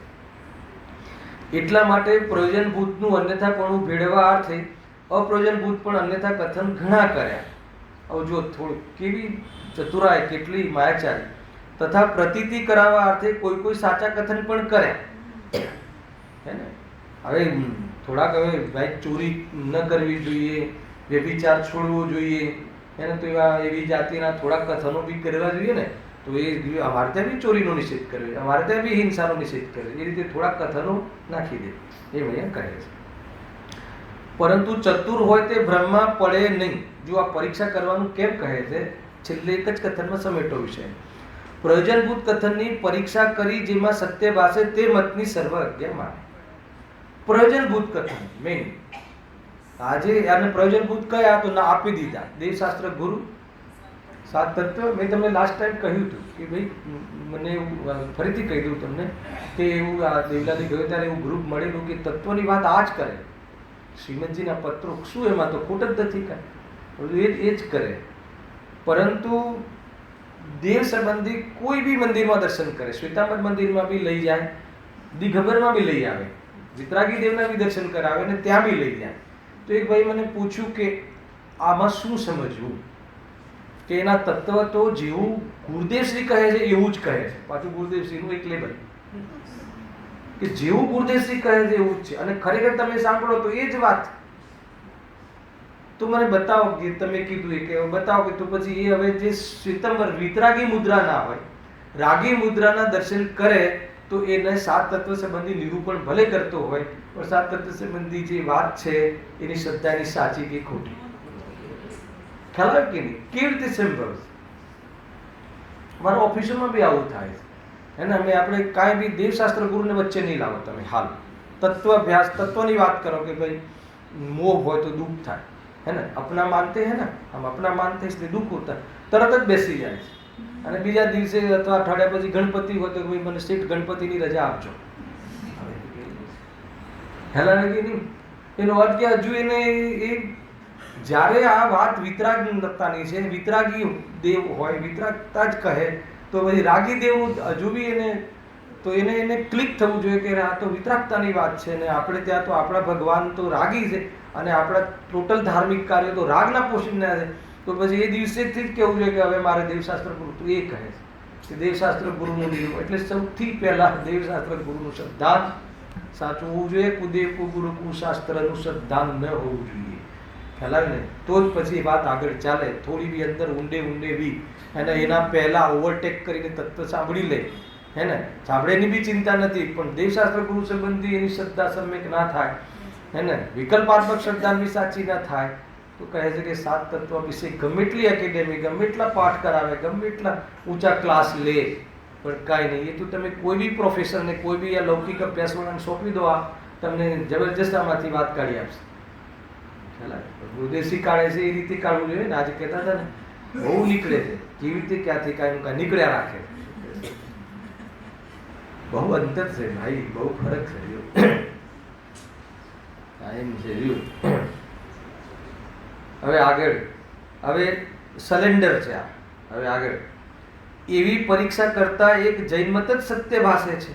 એટલા માટે પ્રયોજનભૂતનું અન્યથાપણું ભેળવવા અર્થે અપ્રયોજનભૂત પણ અન્યથા કથન ઘણા કર્યા. હવે જો થોડું કેવી ચતુરાય, કેટલી માયાચારી. તથા પ્રતીતિ કરાવવા અર્થે કોઈ કોઈ સાચા કથન પણ કર્યા. હે ને? હવે થોડાક હવે ભાઈ ચોરી ન કરવી જોઈએ, વ્યભિચાર છોડવો જોઈએ, એને તો એવી જાતિના થોડાક કથનો બી કરવા જોઈએ ને. તો એ અમારે ત્યાં બી ચોરીનો નિષેધ કર્યો છે, અમારે ત્યાં બી હિંસાનો નિષેધ કર્યો છે. એ રીતે થોડાક કથનો નાખી દે, એ અહીંયા કહે છે. પરંતુ ચતુર હોય તે ભ્રમમાં પડે નહીં. જો આ પરીક્ષા કરવાનું કેમ કહે છે, છેલ્લે એક જ કથનમાં સમેટો વિષય. પ્રયોજનભૂત કથનની પરીક્ષા કરી જેમાં સત્ય ભાષે તે મતની સર્વજ્ઞ માને. પ્રયોજનભૂત કથન મેઇન. આજે આને પ્રયોજનભૂત કયા તો ના આપી દીધા. દેવશાસ્ત્ર ગુરુ, સાત તત્વ. મેં તમને લાસ્ટ ટાઈમ કહ્યું હતું કે ભાઈ મને એવું ફરીથી કહી દઉં તમને કે એવું આ દેવલાલી ગયો ત્યારે એવું ગ્રુપ મળેલું કે તત્વની વાત આ જ કરે. શ્રીમદજીના પત્રો શું એમાં તો ખોટ જ નથી કાંઈ, એ જ કરે. પરંતુ દેવ સંબંધી કોઈ બી મંદિરમાં દર્શન કરે, શ્વેતાંબર મંદિરમાં બી લઈ જાય, દિગંબરમાં બી લઈ આવે, વિતરાગી દેવના બી દર્શન કરાવે ને ત્યાં બી લઈ જાય. તો એક ભાઈ મને પૂછ્યું કે આમાં શું સમજવું, કે એના તત્વ તો જેવું ગુરુદેવશ્રી કહે છે એવું જ કહે છે. પાછું ગુરુદેવશ્રીનું એક લેબલ કે જેવું ગુરુદેવશ્રી કહે છે એવું જ છે. અને ખરેખર તમે સાંભળો તો એ જ વાત. તો મને બતાવો કે તમે કીધું એ કે બતાવો કે તો પછી એ હવે જે શ્વેતાંબર વિતરાગી મુદ્રા ના હોય, રાગી મુદ્રાના દર્શન કરે તો એને સાત તત્વ સંબંધી નિરૂપણ ભલે કરતો હોય, પણ સાત તત્વ સંબંધી જે વાત છે એની શ્રદ્ધા એની સાચી કે ખોટી ખ્યાલ આવે કે નહીં, કેવી રીતે સંભવ. મારા ઓફિસમાં બી આવું થાય છે. હે ને? અમે આપણે કાંઈ બી દેવશાસ્ત્ર ગુરુને વચ્ચે નહીં લાવો તમે. હાલ તત્વ અભ્યાસ, તત્વની વાત કરો કે ભાઈ મોહ હોય તો દુઃખ થાય, है ना? अपना मानते हैं ना, हम अपना मानते हैं इसलिए दुख होता है, તરત જ બેસી જાય છે. અને બીજા દિવસે અથવા અઠવાડિયા પછી ગણપતિ હોય તો ભાઈ મને સ્ટેટ ગણપતિની રજા આપજો. હેલા કે નહીં? એનો અર્થ કે હજુ એને એ જ્યારે આ વાત વિતરાગતાની છે, વિતરાગી દેવ હોય, વિતરાગતા જ કહે તો પછી રાગી દેવ હજુ બી એને તો એને ક્લિક થવું જોઈએ કે આ તો વિતરાગતાની વાત છે ને આપણે ત્યાં તો આપણા ભગવાન તો રાગી છે અને આપણા ટોટલ ધાર્મિક કાર્યો તો રાગના પોષણના છે. તો પછી એ દિવસેથી જ કહેવું જોઈએ કે હવે મારે દેવશાસ્ત્ર ગુરુ. તો એ કહે છે કે દેવશાસ્ત્ર ગુરુનું નિયમ એટલે સૌથી પહેલા દેવશાસ્ત્ર ગુરુનું શ્રદ્ધાન સાચું હોવું જોઈએ. કુદેવ ગુરુ કુશાસ્ત્રનું શ્રદ્ધાન ન હોવું જોઈએ. ખ્યાલ આવે ને? તો જ પછી વાત આગળ ચાલે. થોડી બી અંદર ઊંડે બી અને એના પહેલા ઓવરટેક કરીને તત્વ સાંભળી લે, હે ને? સાંભળેની બી ચિંતા નથી, પણ દેવશાસ્ત્ર ગુરુ સંબંધી એની શ્રદ્ધા સમ્યક ના થાય, હે ને? વિકલ્પાત્મક શ્રદ્ધા બી સાચી ના થાય તો કહે છે કે સાત તત્વ વિશે ગમે એટલી એકેડેમી, ગમે એટલા પાઠ કરાવે, ગમે એટલા ઊંચા ક્લાસ લે, પણ કાંઈ નહીં. એ તો તમે કોઈ બી પ્રોફેસરને, કોઈ બી આ લૌકિક અભ્યાસવાળાને સોંપી દો, આ તમને જબરજસ્ત આમાંથી વાત કાઢી આપશે. ગુરુદેવશ્રી કાઢે છે એ રીતે કાઢવું જોઈએ ને. આજે કહેતા હતા ને બહુ નીકળે છે, કેવી રીતે ક્યાંથી કાંઈ નીકળ્યા રાખે. બહુ અંતર છે ભાઈ, બહુ ફરક છે. એમ છે. હવે આગળ, હવે સલેન્ડર છે આ. હવે આગળ એવી પરીક્ષા કરતા એક જૈન મત જ સત્ય ભાષે છે.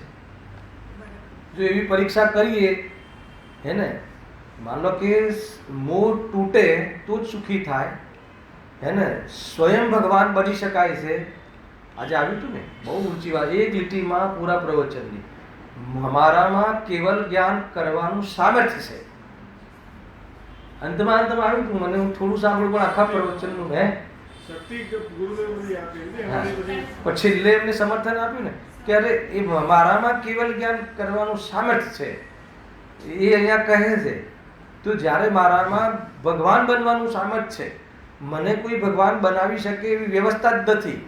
જો એવી પરીક્ષા કરીએ, હે ને? માન લો કે મોહ તૂટે તો જ સુખી થાય, હે ને? સ્વયં ભગવાન બની શકાય છે. આજે આવ્યું હતું ને બહુ ઊંચી વાત, એક લીટીમાં પૂરા પ્રવચનની. અમારામાં કેવલ જ્ઞાન કરવાનું સામર્થ્ય છે. અંતમાં આવ્યું હતું, મને હું થોડું સાંભળ્યું પણ આખા પ્રવચનનું હે શક્તિ ગુરુદેવ બધી આપી પણ છેલ્લે એમને સમર્થન આપ્યું ને કે અરે એ મારામાં કેવલ જ્ઞાન કરવાનું સામર્થ્ય છે, એ અહીંયા કહે છે. તો જ્યારે મારામાં ભગવાન બનવાનું સામર્થ્ય છે, મને કોઈ ભગવાન બનાવી શકે એવી વ્યવસ્થા જ નથી.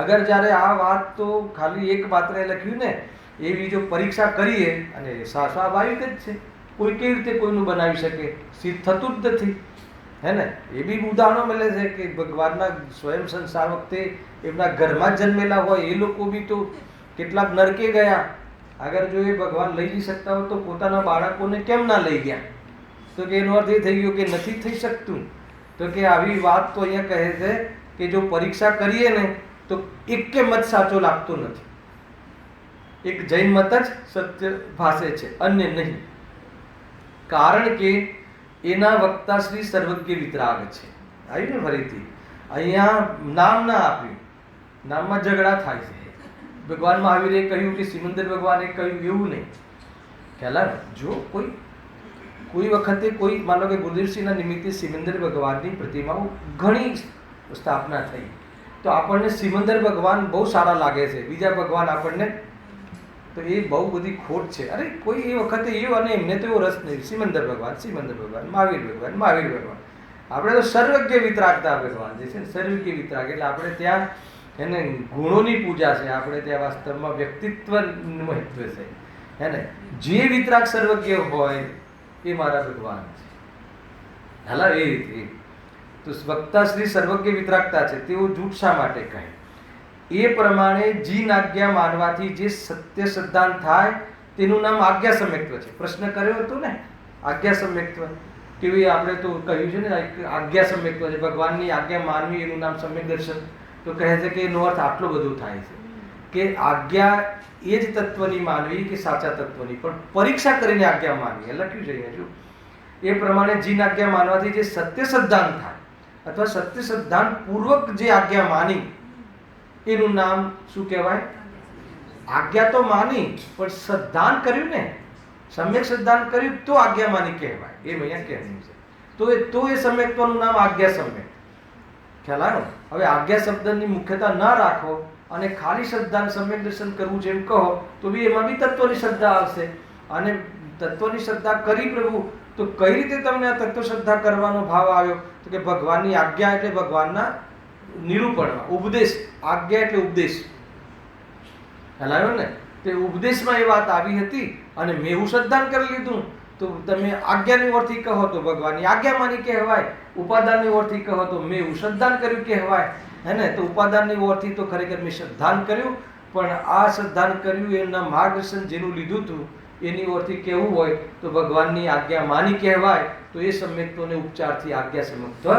અગર જ્યારે આ વાત તો ખાલી એક પાત્રે લખ્યું ને, એવી જો પરીક્ષા કરીએ અને સ્વાભાવિક જ છે, કોઈ કેવી રીતે કોઈનું બનાવી શકે, સિદ્ધ થતું જ નથી, હે ને? એ બી ઉદાહરણો મળે છે કે ભગવાનના સ્વયં સંસાર વખતે એમના ઘરમાં જ જન્મેલા હોય એ લોકો બી તો કેટલાક નરકે ગયા. અગર જો એ ભગવાન લઈ જઈ શકતા હોય તો પોતાના બાળકોને કેમ ના લઈ ગયા? તો કે એનો અર્થ એ થઈ ગયો કે નથી થઈ શકતું. તો કે આવી વાત તો અહીંયા કહે છે કે જો પરીક્ષા કરીએ ને તો એકે મત સાચો લાગતો નથી. એક જૈન મત જ સત્ય ભાષે છે, અન્ય નહીં. કારણ કે એના વક્તા શ્રી સર્વજ્ઞ વિતરાગ છે. આવ્યું ને ફરીથી અહીંયા નામ ના આપ્યું, નામમાં ઝઘડા થાય છે. ભગવાન મહાવીરે કહ્યું કે સિમંદર ભગવાને કહ્યું એવું નહીં. ખ્યાલ આવે? જો કોઈ વખતે કોઈ માનો કે ગુરુદેવસિંહના નિમિત્તે સિમંદર ભગવાનની પ્રતિમાઓ ઘણી સ્થાપના થઈ, તો આપણને સિમંદર ભગવાન બહુ સારા લાગે છે, બીજા ભગવાન આપણને, તો એ બહુ બધી ખોટ છે. અરે કોઈ એ વખતે એવું, અને એમને તો એવો રસ નહીં. સિમંદર ભગવાન, મહાવીર ભગવાન. આપણે તો સર્વજ્ઞ વિતરાગતા ભગવાન જે છે ને, સર્વજ્ઞ વિતરાગ એટલે આપણે ત્યાં એને ગુણોની પૂજા છે, આપણે ત્યાં વાસ્તવમાં વ્યક્તિત્વ મહત્વ છે. હે જે વિતરાગ સર્વજ્ઞ હોય એ મારા ભગવાન છે. હાલા એ રીતે તો વક્તા શ્રી સર્વજ્ઞ વિતરાગતા છે. તેઓ જૂઠ શા માટે કહે? એ પ્રમાણે જીન આજ્ઞા માનવાથી જે સત્ય સિદ્ધાંત થાય તેનું નામ આજ્ઞા સમ્યક્ત્વ છે. પ્રશ્ન કર્યો હતો ને, આજ્ઞા સમ્યક્ત્વ કેવી? આપણે તો કહ્યું છે ને આજ્ઞા સમ્યક્ત્વ છે, ભગવાનની આજ્ઞા માનવી એનું નામ સમ્યક દર્શન. તો કહે છે કે એનો અર્થ આટલો બધો થાય છે કે આજ્ઞા એ જ તત્વની માનવી કે સાચા તત્વની, પણ પરીક્ષા કરીને આજ્ઞા માનવી. એ લખ્યું છે અહીંયા જો. એ પ્રમાણે જીન આજ્ઞા માનવાથી જે સત્ય સિદ્ધાંત થાય અથવા સત્ય સિદ્ધાંત પૂર્વક જે આજ્ઞા માની એનું નામ શું કહેવાય? આજ્ઞા તો માની પણ સિદ્ધાંત કર્યું ને, સમ્યક સિદ્ધાંત કર્યું તો આજ્ઞા માની કહેવાય. એમ અહીંયા કહેવું છે. તો એ સમ્યક્ત્વનું નામ આજ્ઞા સમ્યક. ખ્યાલ આવ્યો? હવે આજ્ઞા શબ્દની મુખ્યતા ન રાખો અને ખાલી શ્રદ્ધાને સમ્યક દર્શન કરવું છે એમ કહો તો બી એમાં બી તત્વની શ્રદ્ધા આવશે. અને તત્વની શ્રદ્ધા કરી પ્રભુ, તો કઈ રીતે તમને આ તત્વ શ્રદ્ધા કરવાનો ભાવ આવ્યો? તો કે ભગવાનની આજ્ઞા એટલે ભગવાનના નિરૂપણમાં ઉપદેશ. આજ્ઞા એટલે ઉપદેશ. ખ્યાલ આવ્યો ને? તે ઉપદેશમાં એ વાત આવી હતી અને મેં એવું શ્રદ્ધાન કરી લીધું. તો તમે આજ્ઞાની ઓરથી કહો તો ભગવાનની આજ્ઞા માની કહેવાય, ઉપાદાનની ઓરથી કહો તો મેં એવું શ્રદ્ધાન કર્યું કહેવાય. હે ને? તો ઉપાદાનની ઓરથી તો ખરેખર મેં શ્રદ્ધાન કર્યું, પણ આ શ્રદ્ધાન કર્યું એના માર્ગદર્શન જેનું લીધું હતું એની ઓરથી કેવું હોય તો ભગવાનની આજ્ઞા માની કહેવાય. તો એ સમ્યક્ત્વને ઉપચારથી આજ્ઞા સમ્યક્ત્વ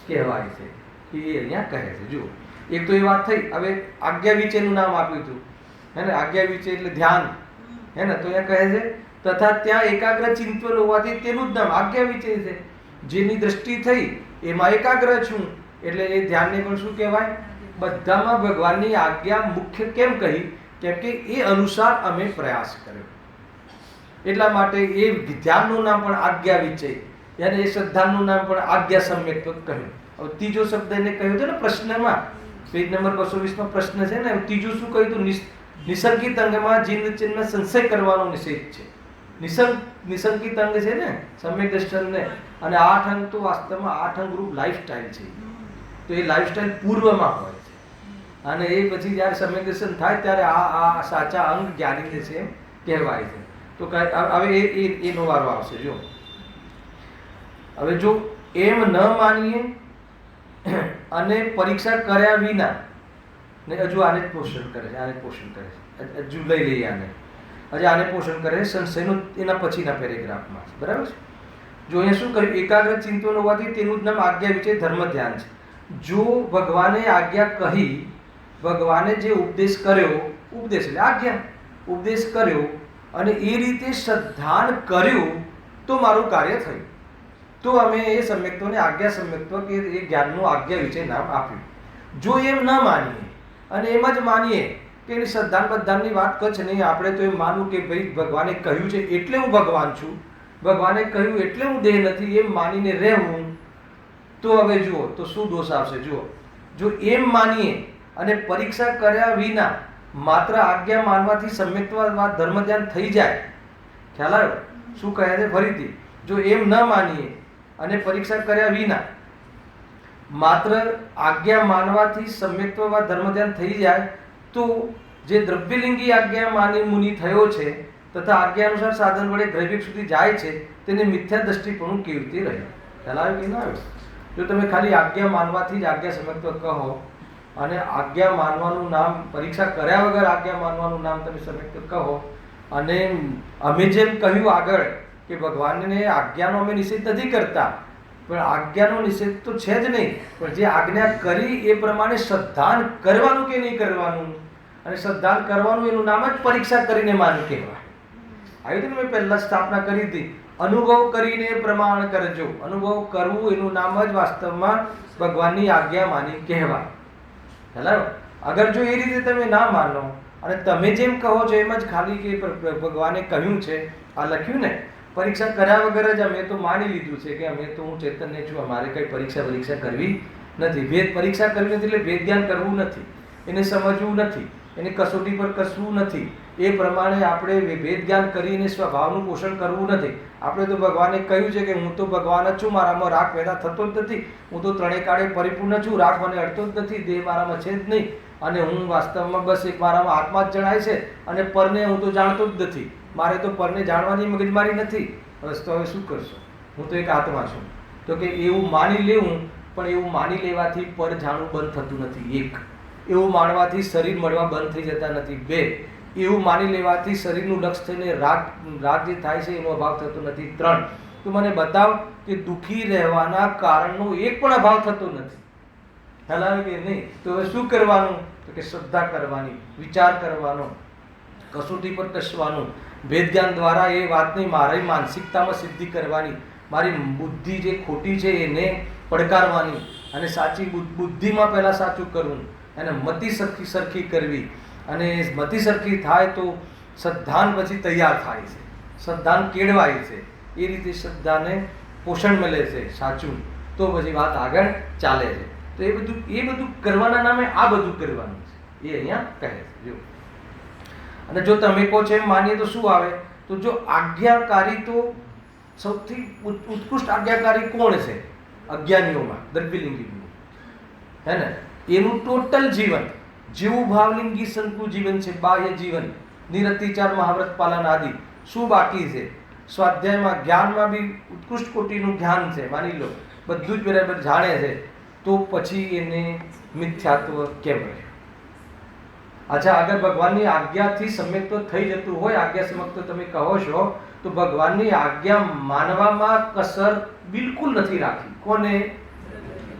કહેવાય છે. એ અહીંયા કહે છે. જુઓ, એક તો એ વાત થઈ. હવે આજ્ઞા વિચેનું નામ આપ્યું હતું. હે ને? આજ્ઞા વિચે એટલે ધ્યાન. હે ને? તો અહીંયા કહે છે તથા ત્યાં એકાગ્ર ચિંતન હોવાથી તેનું જ નામ આજ્ઞા વિચે છે. જેની દ્રષ્ટિ થઈ એમાં એકાગ્ર છું એટલે એ ધ્યાનને પણ શું કહેવાય? બધામાં ભગવાનની આજ્ઞા મુખ્ય કેમ કહી? કેમ કે એ અનુસાર અમે પ્રયાસ કર્યો. એટલા માટે એ ધ્યાનનું નામ પણ આજ્ઞા વિચય, યાની એ શ્રદ્ધાનું નામ પણ આજ્ઞા સમ્યક્ત્વ કહ્યું. હવે ત્રીજો શબ્દ એને કહ્યું છે ને પ્રશ્નમાં, પેજ નંબર 220 માં પ્રશ્ન છે ને, ત્રીજું શું કહ્યું હતું? નિસંગિત અંગમાં જીન ચિહ્ન સંશય કરવાનો નિષેધ છે. નિસંગિત અંગ છે ને સમ્યક દર્શન ને, અને 8 અંગ તો વાસ્તવમાં 8 અંગ રૂપ લાઈફસ્ટાઈલ છે. તો એ લાઈફસ્ટાઈલ પૂર્વમાં હોય છે અને એ પછી જ્યારે સમ્યક દર્શન થાય ત્યારે આ સાચા અંગ જ્ઞાનીને છે એમ કહેવાય છે. તો હવે એનો વારો આવશે. જો હવે જો એમ ન માનીએ અને પરીક્ષા કર્યા વિના ને હજુ આને પોષણ કરે છે, હજુ લઈ લઈએ આને, હજી આને પોષણ કરે છે સંશયનું એના પછીના પેરેગ્રાફમાં. બરાબર છે? જો અહીંયા શું કર્યું? એકાગ્ર ચિંતન હોવાથી તેનું જ નામ આજ્ઞા વિશે ધર્મ ધ્યાન છે. જો ભગવાને આજ્ઞા કહી, ભગવાને જે ઉપદેશ કર્યો, ઉપદેશ એટલે આજ્ઞા, ઉપદેશ કર્યો અને એ રીતે શ્રદ્ધાન કર્યું તો મારું કાર્ય થયું. તો અમે એ સમ્યક્ત્વને આજ્ઞા સમ્યક્ત્વ કે એ જ્ઞાનનું આજ્ઞા વિશે નામ આપ્યું. જો એમ ન માનીએ અને એમ જ માનીએ કે એની શ્રદ્ધાન બધાની વાત કચ્છ નહીં, આપણે તો એમ માનવું કે ભાઈ ભગવાને કહ્યું છે એટલે હું ભગવાન છું, ભગવાને કહ્યું એટલે હું દેહ નથી, એમ માનીને રહેવું, તો હવે જુઓ તો શું દોષ આવશે. જુઓ, જો એમ માનીએ અને પરીક્ષા કર્યા વિના માત્ર આજ્ઞા માનવાથી સમ્યક્ત્વવાદ ધર્મ ધ્યાન થઈ જાય. ખ્યાલ આવ્યો? શું કહે છે ફરીથી? જો એમ ન માનીએ અને પરીક્ષા કર્યા વિના માત્ર આજ્ઞા માનવાથી સમ્યક્ત્વવાદ ધર્મ ધ્યાન થઈ જાય તો જે દ્રવ્યલિંગી આજ્ઞા માની મુનિ થયો છે તથા આજ્ઞા અનુસાર સાધન વડે દ્રવ્ય સુધી જાય છે તેને મિથ્યા દ્રષ્ટિપણું કેવી રીતે રહે? ખ્યાલ આવ્યો કે ના આવ્યો? જો તમે ખાલી આજ્ઞા માનવાથી જ આજ્ઞા સમ્યક્ત્વ કહો અને આજ્ઞા માનવાનું નામ પરીક્ષા કર્યા વગર આજ્ઞા માનવાનું નામ તમે સમ્યક્ત્વ કહો, અને અમે જેમ કહ્યું આગળ કે ભગવાનને આજ્ઞાનો અમે નિષેધ નથી કરતા, પણ આજ્ઞાનો નિષેધ તો છે જ નહીં, પણ જે આજ્ઞા કરી એ પ્રમાણે શ્રદ્ધાન કરવાનું કે નહીં કરવાનું અને શ્રદ્ધાન કરવાનું એનું નામ જ પરીક્ષા કરીને માન કહેવાય. આવી રીતે મેં પહેલા સ્થાપના કરી હતી, અનુભવ કરીને પ્રમાણ કરજો. અનુભવ કરવું એનું નામ જ વાસ્તવમાં ભગવાનની આજ્ઞા માની કહેવાય. બરાબર? અગર જો એ રીતે તમે ના માનો અને તમે જેમ કહો છો એમ જ ખાલી કે ભગવાને કહ્યું છે, આ લખ્યું ને, પરીક્ષા કર્યા વગર જ અમે તો માની લીધું છે કે અમે તો હું ચૈતન્ય છું, અમારે કઈ પરીક્ષા કરવી નથી. ભેદ પરીક્ષા કરવી નથી એટલે ભેદ જ્ઞાન કરવું નથી, એને સમજવું નથી, એની કસોટી પર કસવું નથી. એ પ્રમાણે આપણે ભેદ જ્ઞાન કરીને સ્વભાવનું પોષણ કરવું નથી. આપણે તો ભગવાને કહ્યું છે કે હું તો ભગવાન જ છું, મારામાં રાગ પેદા થતો જ નથી, હું તો ત્રણેય કાળે પરિપૂર્ણ છું, રાગ મને અડતો જ નથી, દેહ મારામાં છે જ નહીં, અને હું વાસ્તવમાં બસ એક મારામાં આત્મા જ જણાય છે, અને પરને હું તો જાણતો જ નથી, મારે તો પરને જાણવાની મગજમારી નથી. બસ તો હવે શું કરશો? હું તો એક આત્મા છું. તો કે એવું માની લેવું, પણ એવું માની લેવાથી પર જાણવું બંધ થતું નથી. એક, એવું માનવાથી શરીર મળવા બંધ થઈ જતા નથી. બે, એવું માની લેવાથી શરીરનું લક્ષ થઈને રાગ જે થાય છે એનો અભાવ થતો નથી. ત્રણ, તું મને બતાવ કે દુઃખી રહેવાના કારણનો એક પણ અભાવ થતો નથી. ખ્યાલ આવે કે નહીં? તો હવે શું કરવાનું? તો કે શ્રદ્ધા કરવાની, વિચાર કરવાનો, કસોટી પર કસવાનું, ભેદ જ્ઞાન દ્વારા એ વાતની મારી માનસિકતામાં સિદ્ધિ કરવાની, મારી બુદ્ધિ જે ખોટી છે એને પડકારવાની, અને સાચી બુદ્ધિમાં પહેલા સાચું કરવું, અને મતિ સરખી કરવી, અને મતિ સરખી થાય તો શ્રદ્ધાન પછી તૈયાર થાય છે, શ્રદ્ધાન કેળવાય છે. એ રીતે શ્રદ્ધાને પોષણ મળે છે સાચું, તો પછી વાત આગળ ચાલે છે. તો એ બધું કરવાના નામે આ બધું કરવાનું છે, એ અહીંયા કહે છે. જો અને જો તમે કહો છો એમ માનીએ તો શું આવે? તો જો આજ્ઞાકારી, તો સૌથી ઉત્કૃષ્ટ આજ્ઞાકારી કોણ છે અજ્ઞાનીઓમાં? દ્રવ્યલિંગી, હે ને? એનું ટોટલ જીવન જેવું ભાવલિંગી સંકુ જીવન છે, બાહ્ય જીવન, નિરતિચાર, મહાવ્રત પાલન આદિ, શું બાકી છે? સ્વાધ્યાયમાં, જ્ઞાનમાં બી ઉત્કૃષ્ટ કોટીનું જ્ઞાન છે, માની લો બધું જ બરાબર જાણે છે, તો પછી એને મિથ્યાત્વ કેમ રહે? અચ્છા, અગર ભગવાનની આજ્ઞાથી સમ્યક તો થઈ જતું હોય, આજ્ઞા સમક તો તમે કહો છો, તો ભગવાનની આજ્ઞા માનવામાં કસર બિલકુલ નથી રાખી. કોને?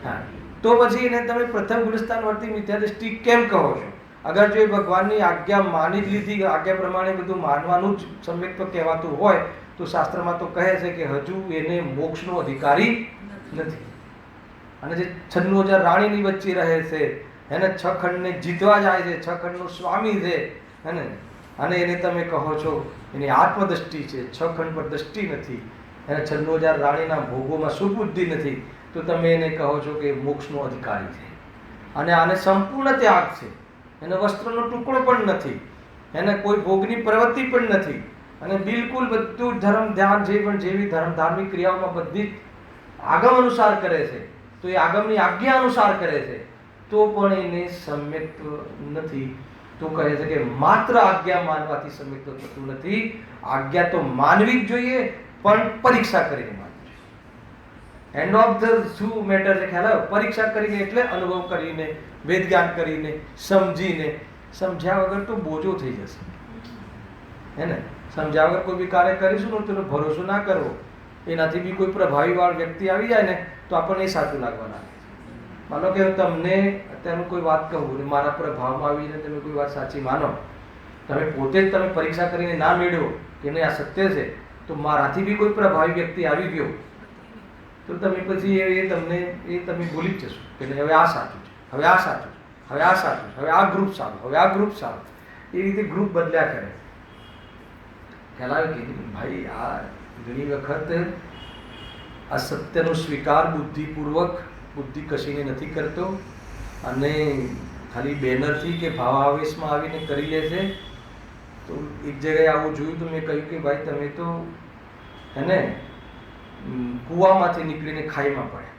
હા, તો પછી એને તમે પ્રથમ ગુણસ્થાન વર્તી મિથ્યા દ્રષ્ટિ કેમ કહો છો? અગર જો એ ભગવાનની આજ્ઞા માની જ લીધી, આજ્ઞા પ્રમાણે બધું માનવાનું જ સમ્યક તો કહેવાતું હોય, તો શાસ્ત્રમાં તો કહે છે કે હજુ એને મોક્ષનો અધિકારી નથી. અને જે 96,000 રાણીની વચ્ચે રહે છે, એને 6 ખંડને જીતવા જાય છે, 6 ખંડનો સ્વામી છે, હે, અને એને તમે કહો છો એની આત્મદ્રષ્ટિ છે, 6 ખંડ પર દ્રષ્ટિ નથી, એને 96,000 રાણીના ભોગોમાં સુબુદ્ધિ નથી, તો તમે એને કહો છો કે મોક્ષનો અધિકારી છે. અને આને સંપૂર્ણ ત્યાગ છે, એને વસ્ત્રનો ટુકડો પણ નથી, એને કોઈ ભોગની પ્રવૃત્તિ પણ નથી, અને બિલકુલ બધું ધર્મ ધ્યાન જેવી ધાર્મિક ક્રિયાઓમાં બધી આગમ અનુસાર કરે છે, તો એ આગમની આજ્ઞા અનુસાર કરે છે, તો પણ એને સમ્યક નથી. તો કહે છે કે માત્ર આજ્ઞા માનવાથી સમ્યક તો થતું નથી. આજ્ઞા તો માનવી જ જોઈએ, પણ પરીક્ષા કરીને માનવી જોઈએ. એન્ડ ઓફ ધ શું મેટર છે ખ્યાલ આવે? પરીક્ષા કરીને એટલે અનુભવ કરીને, વેદ જ્ઞાન કરીને, સમજીને. સમજ્યા વગર તો બોજો થઈ જશે, હે ને? સમજ્યા વગર કોઈ બી કાર્ય કરીશું ને તો ભરોસો ના કરવો. એનાથી બી કોઈ પ્રભાવી વાળો વ્યક્તિ આવી જાય ને તો આપણને એ સાચું લાગવાના. માનો કે તમને અત્યારનું કોઈ વાત કહું ને મારા પ્રભાવમાં આવીને તમે કોઈ વાત સાચી માનો, તમે પોતે જ તમે પરીક્ષા કરીને ના મેળવો કે નહીં આ સત્ય છે, તો મારાથી બી કોઈ પ્રભાવી વ્યક્તિ આવી ગયો તો તમે પછી તમે ભૂલી જ જશો કે હવે આ સાચું છે, હવે આ સાચું છે, હવે આ સાચું છે, હવે આ ગ્રુપ સારું, હવે આ ગ્રુપ સારું. એ રીતે ગ્રુપ બદલ્યા કરે. ખ્યાલ આવે કે ભાઈ આ ઘણી વખત આ સત્યનો સ્વીકાર બુદ્ધિપૂર્વક, બુદ્ધિ કશીને નથી કરતો, અને ખાલી બેનરથી કે ભાવાવેશમાં આવીને કરી લે છે. તો એક જગ્યાએ આવું જોયું તો મેં કહ્યું કે ભાઈ તમે તો હે ને કૂવામાંથી નીકળીને ખાઈમાં પડ્યા.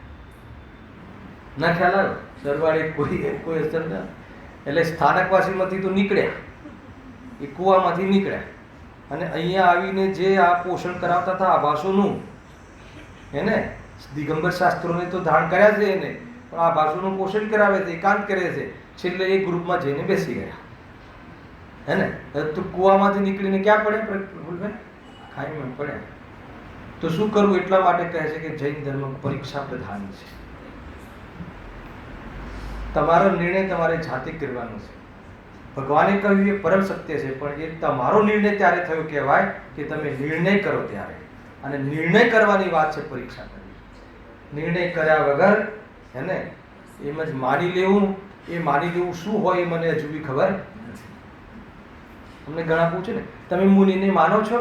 ના ખ્યાલ આવ્યો? સરવાળે કોઈ અસર ના, એટલે સ્થાનકવાસીમાંથી તો નીકળ્યા, એ કૂવામાંથી નીકળ્યા, અને અહીંયા આવીને જે આ પોષણ કરાવતા હતા આભાસોનું, હે ને, દિગંબર શાસ્ત્રોને તો ધારણ કર્યા છે એને, પણ આ ભાષોનું પોષણ કરાવે છે, એકાંત કરે છે. છેલ્લે એ ગ્રુપમાં જઈને બેસી ગયા, હે ને? તો કૂવામાંથી નીકળીને ક્યાં પડ્યા પ્રફુલભાઈ? ખાઈમાં પડ્યા. તો શું કરવું? એટલા માટે કહે છે કે જૈન ધર્મ પરીક્ષા પ્રધાન છે. તમારો નિર્ણય તમારે જાતે કરવાનો છે. ભગવાને કહ્યું એ પરમ સત્ય છે, પણ એ તમારો નિર્ણય ત્યારે થયો કહેવાય કે તમે નિર્ણય કરો ત્યારે. અને નિર્ણય કરવાની વાત છે પરીક્ષા કરવી. નિર્ણય કર્યા વગર હે ને એમ જ માની લેવું, એ માની લેવું શું હોય એ મને હજુ બી ખબર નથી. તમને ઘણા પૂછે ને તમે મુનિને માનો છો,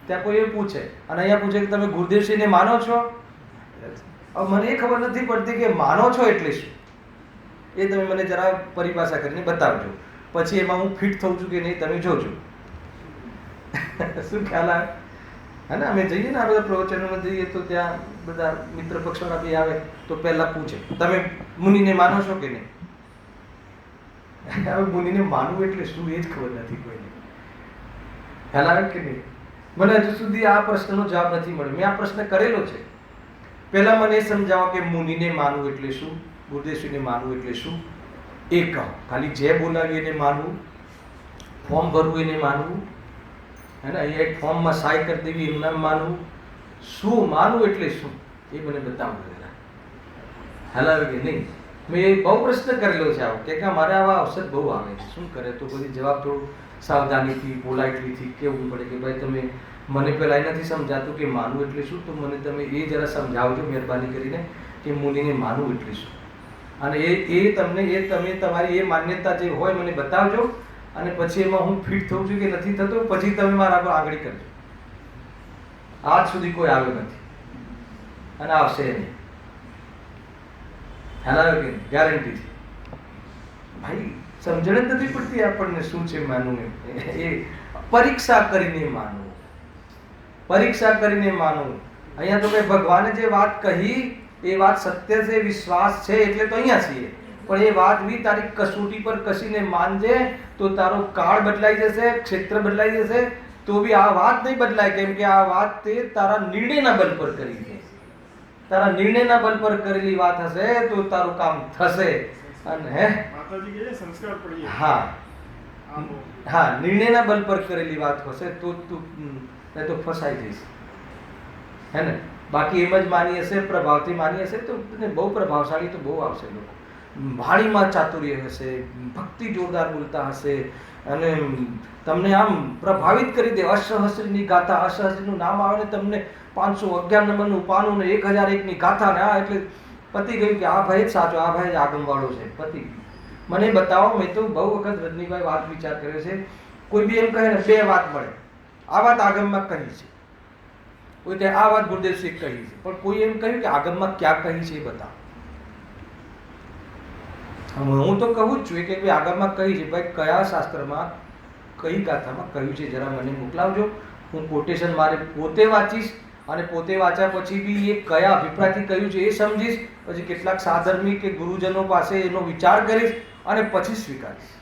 ત્યાં કોઈ એ પૂછે, અને અહીંયા પૂછે કે તમે ગુરુદેવસિંહને માનો છો. હવે મને એ ખબર નથી પડતી કે માનો છો એટલે શું, એ તમે મને જરા પરિભાષા કરીને બતાવજો, પછી એમાં હું ફિટ થઉં છું કે નહીં તમે જોજો. શું ખ્યાલ આવે? હે ને અમે જઈએ ને આ બધા પ્રવચનોમાં જઈએ તો ત્યાં બધા મિત્ર પક્ષોના બી આવે તો પહેલા પૂછે તમે મુનિને માનો છો કે નહીં. હવે મુનિને માનવું એટલે શું એ જ ખબર નથી કોઈને. ખ્યાલ આવે કે નહીં? મને હજુ સુધી આ પ્રશ્નનો જવાબ નથી મળ્યો. મેં આ પ્રશ્ન કરેલો છે. પહેલા મને એ સમજાવો કે મુનિને માનવું એટલે શું, ગુરુદેવશ્રીને માનવું એટલે શું, એ કહો. ખાલી જે બોલાવી એને માનવું, ફોર્મ ભરવું એને માનવું, હે ને અહીંયા એક ફોર્મમાં સાઈ કરી દેવી એમના માનવું, શું માનવું એટલે શું એ મને બતાવો જરા. હલાવે કે નહીં? મેં એ બહુ પ્રશ્ન કરેલો છે આવો કે મારે આવા અવસર બહુ આવે છે. શું કરે તો બધી જવાબ થોડું સાવધાનીથી પોલાઇટલીથી કહેવું પડે કે ભાઈ તમે મને પહેલાં એ નથી સમજાતું કે માનવું એટલે શું, તો મને તમે એ જરા સમજાવજો મહેરબાની કરીને કે મુનિને માનવું એટલે શું. અને તમે તમારી એ માન્યતા જે હોય મને બતાવજો, અને પછી એમાં હું ફિટ થઉં છું કે નથી થતો, પછી તમે મારા પર આંગળી કરજો. આજ સુધી કોઈ આવ્યો નથી અને આવશે નહીં. હેલા કે ગેરંટી છે ભાઈ. સમજણ જ નથી પડતી આપણને શું છે માનવું એ પરીક્ષા કરીને માનવું, પરીક્ષા કરીને માનવું. અહીંયા તો ભાઈ ભગવાને જે વાત કહી એ વાત સત્ય છે, વિશ્વાસ છે એટલે તો અહીંયા છીએ. પણ એ વાત બી તારી કસોટી પર કસીને માનજે તો તારો કાળ બદલાઈ જશે, ક્ષેત્ર બદલાઈ જશે, તો બી આ વાત નહીં બદલાય. કેમ કે આ વાત તે તારા નિર્ણયના બલ પર કરી છે. તારા નિર્ણયના બલ પર કરેલી વાત હશે તો તારું કામ થશે. અને માતાજી કહે છે સંસ્કાર પડીએ. હા, નિર્ણયના બલ પર કરેલી વાત હશે તો તું નહીં તો ફસાઈ જઈશ, હે ને. બાકી એમ જ માની હશે, પ્રભાવથી માની હશે તો બહુ પ્રભાવશાળી તો બહુ આવશે લોકો. વાણીમાં ચાતુર્ય હશે, ભક્તિ જોરદાર બોલતા હશે, અને તમને આમ પ્રભાવિત કરી દે. અષ્ટસહસ્રીની ગાથા, અષ્ટસહસ્રીનું નામ આવે ને તમને 511 નંબરનું પાનું ને 1001ની ગાથા ને આ એટલે પતી ગયું કે આ ભાઈ જ સાચો, આ ભાઈ જ આગમવાળો છે. પતી મને બતાવો. મેં તો બહુ વખત રજનીભાઈ વાત વિચાર કર્યો છે. કોઈ બી એમ કહે ને બે વાત મળે, આ વાત આગમમાં કહી છે, કોઈ કહે આ વાત ગુરુદેવસિંહ કહી છે, પણ કોઈ એમ કહ્યું કે આગમમાં ક્યાં કહી છે એ બતાવો. હું તો કહું જ છું કે ભાઈ આગળમાં કહી છે, ભાઈ કયા શાસ્ત્રમાં કઈ ગાથામાં કહ્યું છે જરા મને મોકલાવજો. હું કોટેશન મારે પોતે વાંચીશ, અને પોતે વાંચ્યા પછી બી એ કયા અભિપ્રાયથી કહ્યું છે એ સમજીશ. પછી કેટલાક સાધર્મી કે ગુરુજનો પાસે એનો વિચાર કરીશ અને પછી સ્વીકારીશ.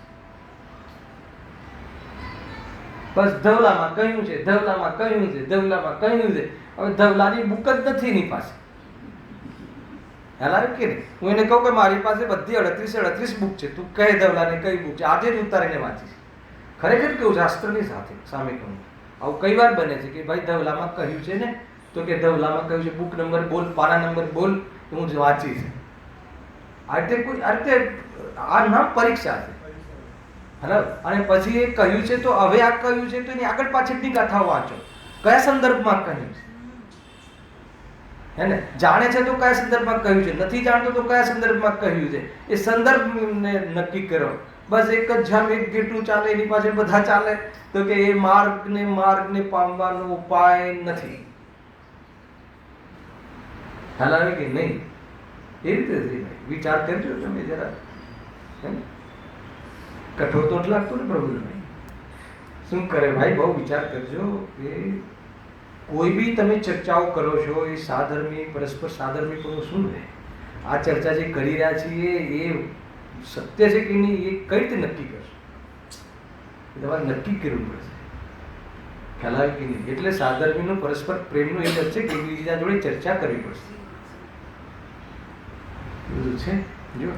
બસ ધવલામાં કહ્યું છે, ધવલામાં કહ્યું છે, ધવલામાં કહ્યું છે. હવે ધવલાની બુક જ નથી એની પાસે. હેલા કે નહીં? હું એને કહું કે મારી પાસે બધી 38 બુક છે, તું કહે ધવલાને કઈ બુક છે, આજે જ ઉતારીને વાંચીશ. ખરેખર કેવું શાસ્ત્રની સાથે સામે કહું. આવું કઈ વાર બને છે કે ભાઈ ધવલામાં કહ્યું છે ને, તો કે ધવલામાં કહ્યું છે, બુક નંબર બોલ, પાના નંબર બોલ, હું જ વાંચીશ. આ રીતે આ નામ પરીક્ષા છે. બરાબર. અને પછી એ કહ્યું છે તો હવે આ કહ્યું છે તો એની આગળ પાછળની ગાથાઓ વાંચો, કયા સંદર્ભમાં કહ્યું છે, હે ને. જાણે છે તો કયા સંદર્ભમાં કહ્યું છે, નથી જાણતો તો કયા સંદર્ભમાં કહ્યું છે, એ સંદર્ભને નક્કી કરો. બસ એક જ જામ એક ગેટું ચાલે એની પાછળ બધા ચાલે તો કે એ માર્ગને પામવાનો ઉપાય નથી. ખ્યાલ આવે કે નહીં? એ રીતે વિચાર કરજો તમે જરા. કઠોર તો લાગતું ને પ્રભુ શું કરે ભાઈ, બહુ વિચાર કરજો કે કોઈ બી તમે ચર્ચાઓ કરો છો એ સાધર્મી પરસ્પર સાધર્મી પણ શું રહે. આ ચર્ચા જે કરી રહ્યા છીએ એ સત્ય છે કે નહીં એ કઈ રીતે નક્કી કરશો? તમારે નક્કી કરવું પડશે. ખ્યાલ આવે કે નહીં? એટલે સાધર્મીનો પરસ્પર પ્રેમનો એ જ છે કે એકબીજા જોડે ચર્ચા કરવી પડશે. બધું છે જો.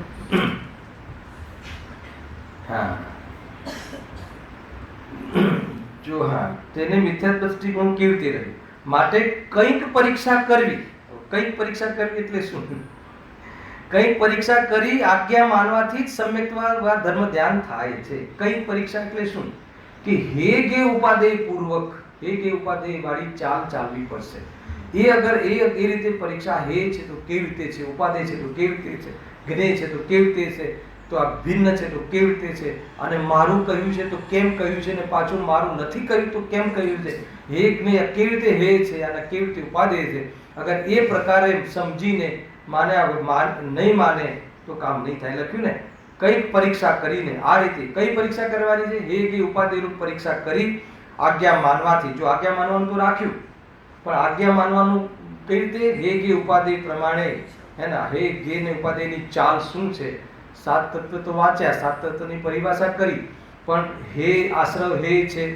હા જો હા, તેને મિથ્યા દ્રષ્ટિકોણ કેવી રીતે રહ્યું માટે કંઈક પરીક્ષા કરવી. કંઈક પરીક્ષા કરવી એટલે શું? કઈ પરીક્ષા કરી આજ્ઞા માનવાથી જ સમ્યક્ત્વ ધર્મ ધ્યાન થાય છે. કઈ પરીક્ષા એટલે શું કે હેગે ઉપાદેય પૂર્વક હેગે ઉપાદેય વાળી ચાલ ચાલવી પડશે. એ અગર એ રીતે પરીક્ષા હે છે તો કેવી રીતે છે, ઉપાદેય છે તો કેવી રીતે છે, જ્ઞેય છે તો કેવી રીતે છે, તો આ ભિન્ન છે તો કેવી રીતે છે, અને મારું કહ્યું છે તો કેમ કહ્યું છે, ને પાછું મારું નથી કહ્યું તો કેમ કહ્યું છે, હે જ્ઞેય કેવી રીતે હે છે અને કેવી રીતે ઉપાદેય છે. અગર એ પ્રકારે સમજીને માન્યા નહીં માને તો કામ નહીં થાય. લખ્યું ને કઈ પરીક્ષા કરીને આ રીતે કઈ પરીક્ષા કરવાની છે, હે કે ઉપાદેયરૂપ પરીક્ષા કરી આજ્ઞા માનવાથી. જો આજ્ઞા માનવાનું તો રાખ્યું, પણ આજ્ઞા માનવાનું કઈ રીતે, હે કે ઉપાદેય પ્રમાણે હે ને, હે કે ને ઉપાદેયની ચાલ શું છે. સાત તત્વ તો વાંચ્યા, સાત તત્વની પરિભાષા કરી, પણ હે આશ્રવ હે છે,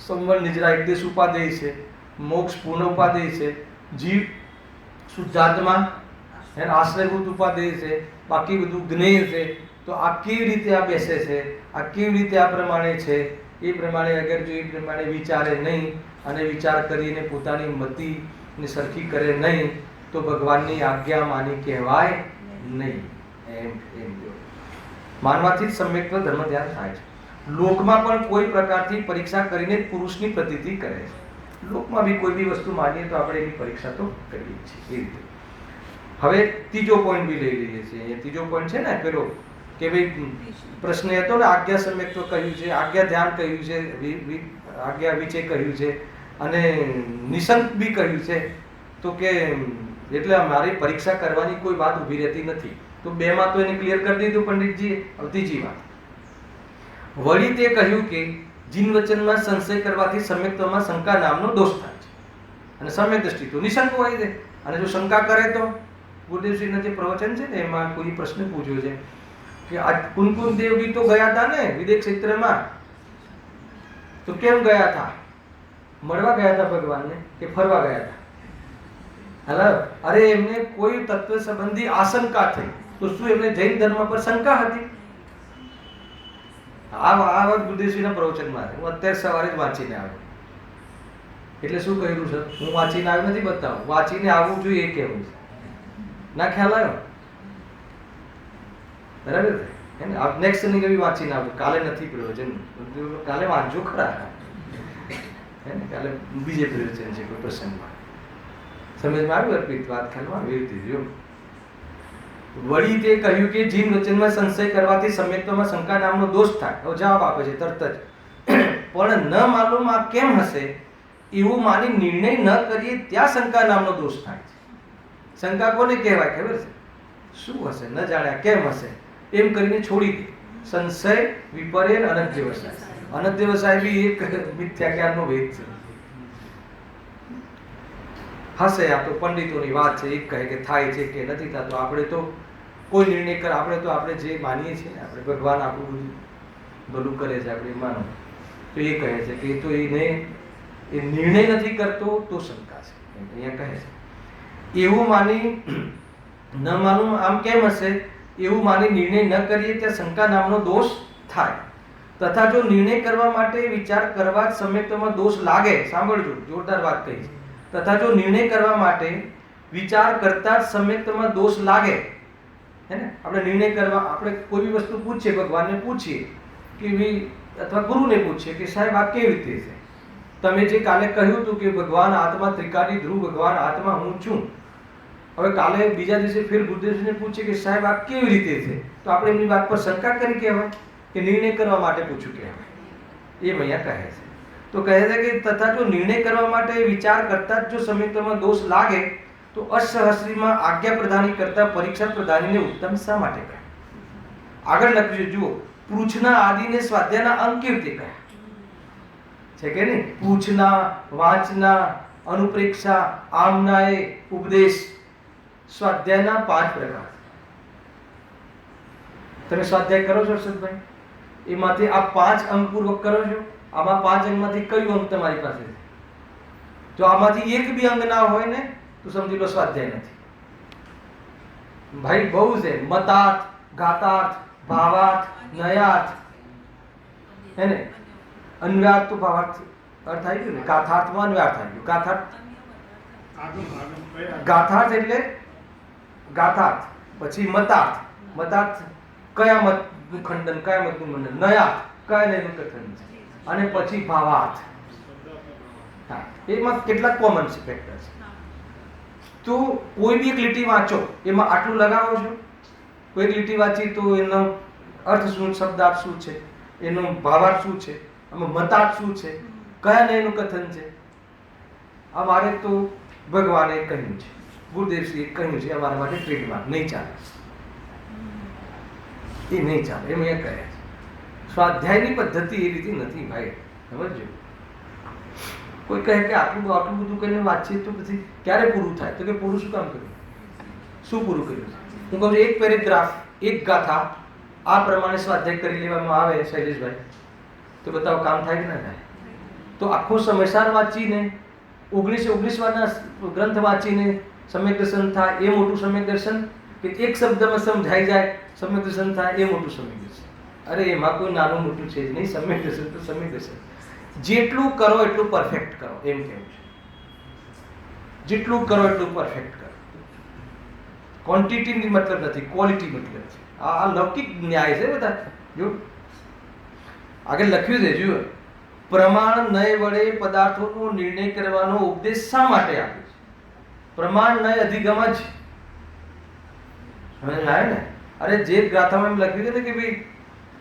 સંવર નિજરા એકદેશ ઉપાદેય છે, મોક્ષ પૂર્ણ ઉપાદેય છે, જીવ શુદ્ધાત્મા એને આશ્રયભૂત ઉપાદેય છે, બાકી બધું જ્ઞેય છે. તો આ કેવી રીતે આ બેસે છે, આ કેવી રીતે આ પ્રમાણે છે, એ પ્રમાણે અગર જો એ પ્રમાણે વિચારે નહીં અને વિચાર કરીને પોતાની મતિને સરખી કરે નહીં તો ભગવાનની આજ્ઞા માની કહેવાય નહીં. એમ માનવાથી જ સમ્યક્ત્વ ધર્મ ધ્યાન થાય છે. લોકમાં પણ કોઈ પ્રકારથી પરીક્ષા કરીને પુરુષની પ્રતીતિ કરે છે. લોકમાં બી કોઈ બી વસ્તુ માનીએ તો આપણે એની પરીક્ષા તો કરીએ છીએ એ રીતે. હવે ત્રીજો પોઈન્ટ બી લઈ લઈએ છીએ. અહીંયા ત્રીજો પોઈન્ટ છે ને પેલો કે ભાઈ પ્રશ્ન હતો ને આજ્ઞા સમ્યક્ત્વ કહ્યું છે, આજ્ઞા ધ્યાન કહ્યું છે, આજ્ઞા વિચય કહ્યું છે અને નિશંક બી કહ્યું છે. તો કે એટલે મારી પરીક્ષા કરવાની કોઈ વાત ઊભી રહેતી નથી. તો બે માં તો એને ક્લિયર કરી દીધું પંડિતજીએ. હવે ત્રીજી વાત વળી તે કહ્યું કે જીન વચનમાં સંશય કરવાથી સમ્યક્ત્વમાં શંકા નામનો દોષ થાય છે. અને સમ્યક દ્રષ્ટિ તો નિશંક હોય છે. અને જો શંકા કરે તો ગુરુદેવશ્રીના જે પ્રવચન છે ને એમાં કોઈ પ્રશ્ન પૂછ્યો છે કે આ કુનકુન દેવજી તો ગયા હતા ને વિદેશ ક્ષેત્રમાં, તો કેમ ગયા હતા? મળવા ગયા હતા ભગવાનને કે ફરવા ગયા હતા? હેલો, અરે એમને કોઈ તત્વ સંબંધી આશંકા થઈ, તો શું એમને જૈન ધર્મ પર શંકા હતી? આ વાત ગુરુદેવશ્રીના પ્રવચનમાં હું અત્યારે સવારે જ વાંચીને આવ્યો. એટલે શું કહ્યું છે, હું વાંચીને આવ્યો નથી, બતાવું વાંચીને આવવું જોઈએ એ કહેવું છે. ના ખ્યાલ આવ્યો? બરાબર છે ને? નેક્સ્ટ ની કभी વાંચીને આવજો. કાલે નથી પ્રવચન, કાલે વાંચજો ખરા હે ને, કાલે બીજે પ્રવચન છે કોઈ પ્રસંગમાં. સમજમાં આવ્યું? અર્પિત વાત ખ્યાલમાં આવી રીતે જો. વળી તે કહ્યું કે જીન વચનમાં સંશય કરવાથી સમ્યક્ત્વમાં શંકા નામનો દોષ થાય. હવે જવાબ આપે છે તરત જ, પણ ન માલુમ આ કેમ હશે એવું માની નિર્ણય ન કરીએ ત્યાં શંકા નામનો દોષ થાય છે. શંકા કોને કહેવાય ખબર છે? શું હશે ન જાણ્યા કેમ હશે એમ કરીને છોડી દે. સંશય વિપર્ય અનધ્યવસાય. અનધ્યવસાય બી એક મિથ્યા જ્ઞાનનો ભેદ છે. હશે આ તો પંડિતોની વાત છે, એક કહે કે થાય છે કે નથી થતો. આપણે તો કોઈ નિર્ણય કર, આપણે તો આપણે જે માનીએ છીએ ને, આપણે ભગવાન આપણું ભલું કરે છે આપણે માનો, તો એ કહે છે કે તો એને એ નિર્ણય નથી કરતો તો શંકા છે. અહીંયા કહે છે એવું માની ન માનું આમ કેમ હશે એવું માની નિર્ણય ન કરીએ ત્યાં શંકા નામનો દોષ થાય. તથા જો નિર્ણય કરવા માટે વિચાર કરવા જ સમ્યક્ત્વમાં દોષ લાગે, સાંભળજો જોરદાર વાત કહી છે, તથા જો નિર્ણય કરવા માટે વિચાર કરતા જ સમ્યક્ત્વમાં દોષ લાગે, હે ને, આપણે નિર્ણય કરવા આપણે કોઈ બી વસ્તુ પૂછીએ, ભગવાનને પૂછીએ કે ભાઈ અથવા ગુરુને પૂછીએ કે સાહેબ આ કેવી રીતે છે, તમે જે કાલે કહ્યું હતું કે ભગવાન આત્મા ત્રિકાળી ધ્રુવ, ભગવાન આત્મા હું છું. હવે કાલે બીજા દિવસે ફેર ગુરુદેવજીને પૂછીએ કે સાહેબ આ કેવી રીતે છે, તો આપણે એમની વાત પર શંકા કરી કહેવાય કે નિર્ણય કરવા માટે પૂછ્યું કહેવાય? એ અહીંયા કહે છે. તો કહે છે કે તથા જો નિર્ણય કરવા માટે વિચાર કરતા જ જો સમ્યક્ત્વમાં દોષ લાગે તો અસહસ્રીમાં આજ્ઞા પ્રદાની કરતા પરીક્ષા પ્રદાનીને ઉત્તમ શા માટે કહે? આગળ લખ્યું જુઓ, પૂછના આદિને સ્વાધ્યાયના અંક કેવી રીતે કહ્યા છે કે નહીં? પૂછના, વાંચના, અનુપ્રેક્ષા, આમનાએ, ઉપદેશ, સ્વાધ્યાયના 5 પ્રકાર. તમે સ્વાધ્યાય કરો છો હર્ષદભાઈ? એમાંથી આ 5 અંક પૂર્વક કરો છો? આમાં 5 અંગમાંથી કયું અંગ તમારી પાસે છે? જો આમાંથી એક બી અંગ ના હોય ને તો સમજી લો સ્વાધ્યાય નથી. ભાઈ બહુ છે. મતાર્થ, ગાતાર્થ, ભાવાર્થ, નયાર્થ, હે ને, અન્વયાર્થ તો ભાવાર્થ અર્થ આવી ગયો ને, ગાથાર્થમાં અન્વયાર્થ આવી ગયો. ગાથાર્થ એટલે ગાથાર્થ પછી મતાર્થ. મતાર્થ કયા મતનું ખંડન, કયા મતનું મંડન. નયાર્થ કયા નયનું કથન છે. અને પછી ભાવાર્થ. હા, એમાં કેટલાક કોમન ફેક્ટર છે. તો કોઈ બી એક લીટી વાંચો, એમાં આટલું લગાવો છો. કોઈ એક લીટી વાંચી તો એનો અર્થ શું, શબ્દાર્થ શું છે, એનો ભાવાર્થ શું છે, આમાં મતાર્થ શું છે, કયા નયનું કથન છે. અમારે તો ભગવાને કહ્યું છે, ગુરુદેવશ્રીએ કહ્યું છે, અમારા માટે ટ્રેડમાર્ક નહીં ચાલે, એ નહીં ચાલે એમ એ કહે છે. સ્વાધ્યાયની પદ્ધતિ એ રીતે નથી ભાઈ, સમજો. કોઈ કહે કે આટલું બધું કરીને વાંચીએ તો પછી ક્યારે પૂરું થાય? તો કે પૂરું શું કામ કર્યું, શું પૂરું કર્યું? હું કહું છું એક પેરેગ્રાફ, એક ગાથા આ પ્રમાણે સ્વાધ્યાય કરી લેવામાં આવે શૈલેષભાઈ, તો બતાવો કામ થાય કે ના થાય? તો આખો સમયસાર વાંચીને 19 વારના ગ્રંથ વાંચીને સમ્યક દર્શન થાય એ મોટું સમ્યક દર્શન, કે એક શબ્દમાં સમજાઈ જાય સમ્યક દર્શન થાય એ મોટું સમ્યક દર્શન? અરે એમાં કોઈ નાનું મોટું છે જ નહીં. સમ્યક દર્શન તો સમ્યક દર્શન. જેટલું કરો એટલું પરફેક્ટ કરો, એમ કેવું છે. જેટલું કરો એટલું પરફેક્ટ કરો. ક્વોન્ટિટીની મતલબ નથી, ક્વોલિટી મતલબ છે. આ લૌકિક ન્યાય છે બધા. જો આગળ લખ્યું છે, જુઓ, પ્રમાણ નય વડે પદાર્થોનો નિર્ણય કરવાનો ઉપદેશ શા માટે આપ્યો છે? પ્રમાણ નય અધિગમ જ. સમજ આવે ને? અરે જે ગાથામાં એમ લખ્યું છે ને કે ભાઈ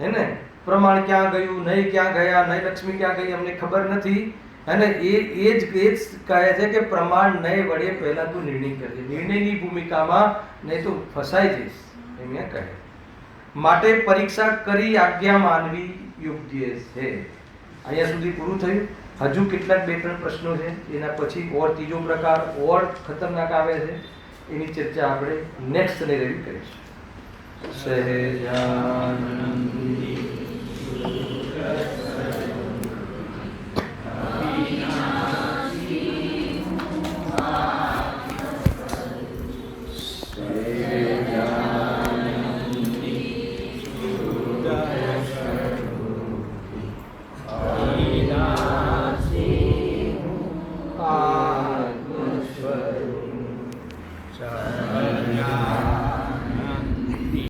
હે ને, પ્રમાણ ક્યાં ગયું, નય ક્યાં ગયા, નય લક્ષ્મી ક્યાં ગઈ, અમને ખબર નથી. અને એ જ કહે છે કે પ્રમાણ નય વડે પહેલા તું નિર્ણય કરજે, નિર્ણયની ભૂમિકામાં, નહીં તો ફસાઈ જઈશ, એમ એ કહે. માટે પરીક્ષા કરી આજ્ઞા માનવી યોગ્ય છે. અહીંયા સુધી પૂરું થયું. હજુ કેટલાક 2-3 પ્રશ્નો છે, એના પછી ઓર ત્રીજો પ્રકાર ઓર ખતરનાક આવે છે, એની ચર્ચા આપણે નેક્સ્ટ શનિ રવિ કરીશું. સહેજાનંદી Yeah.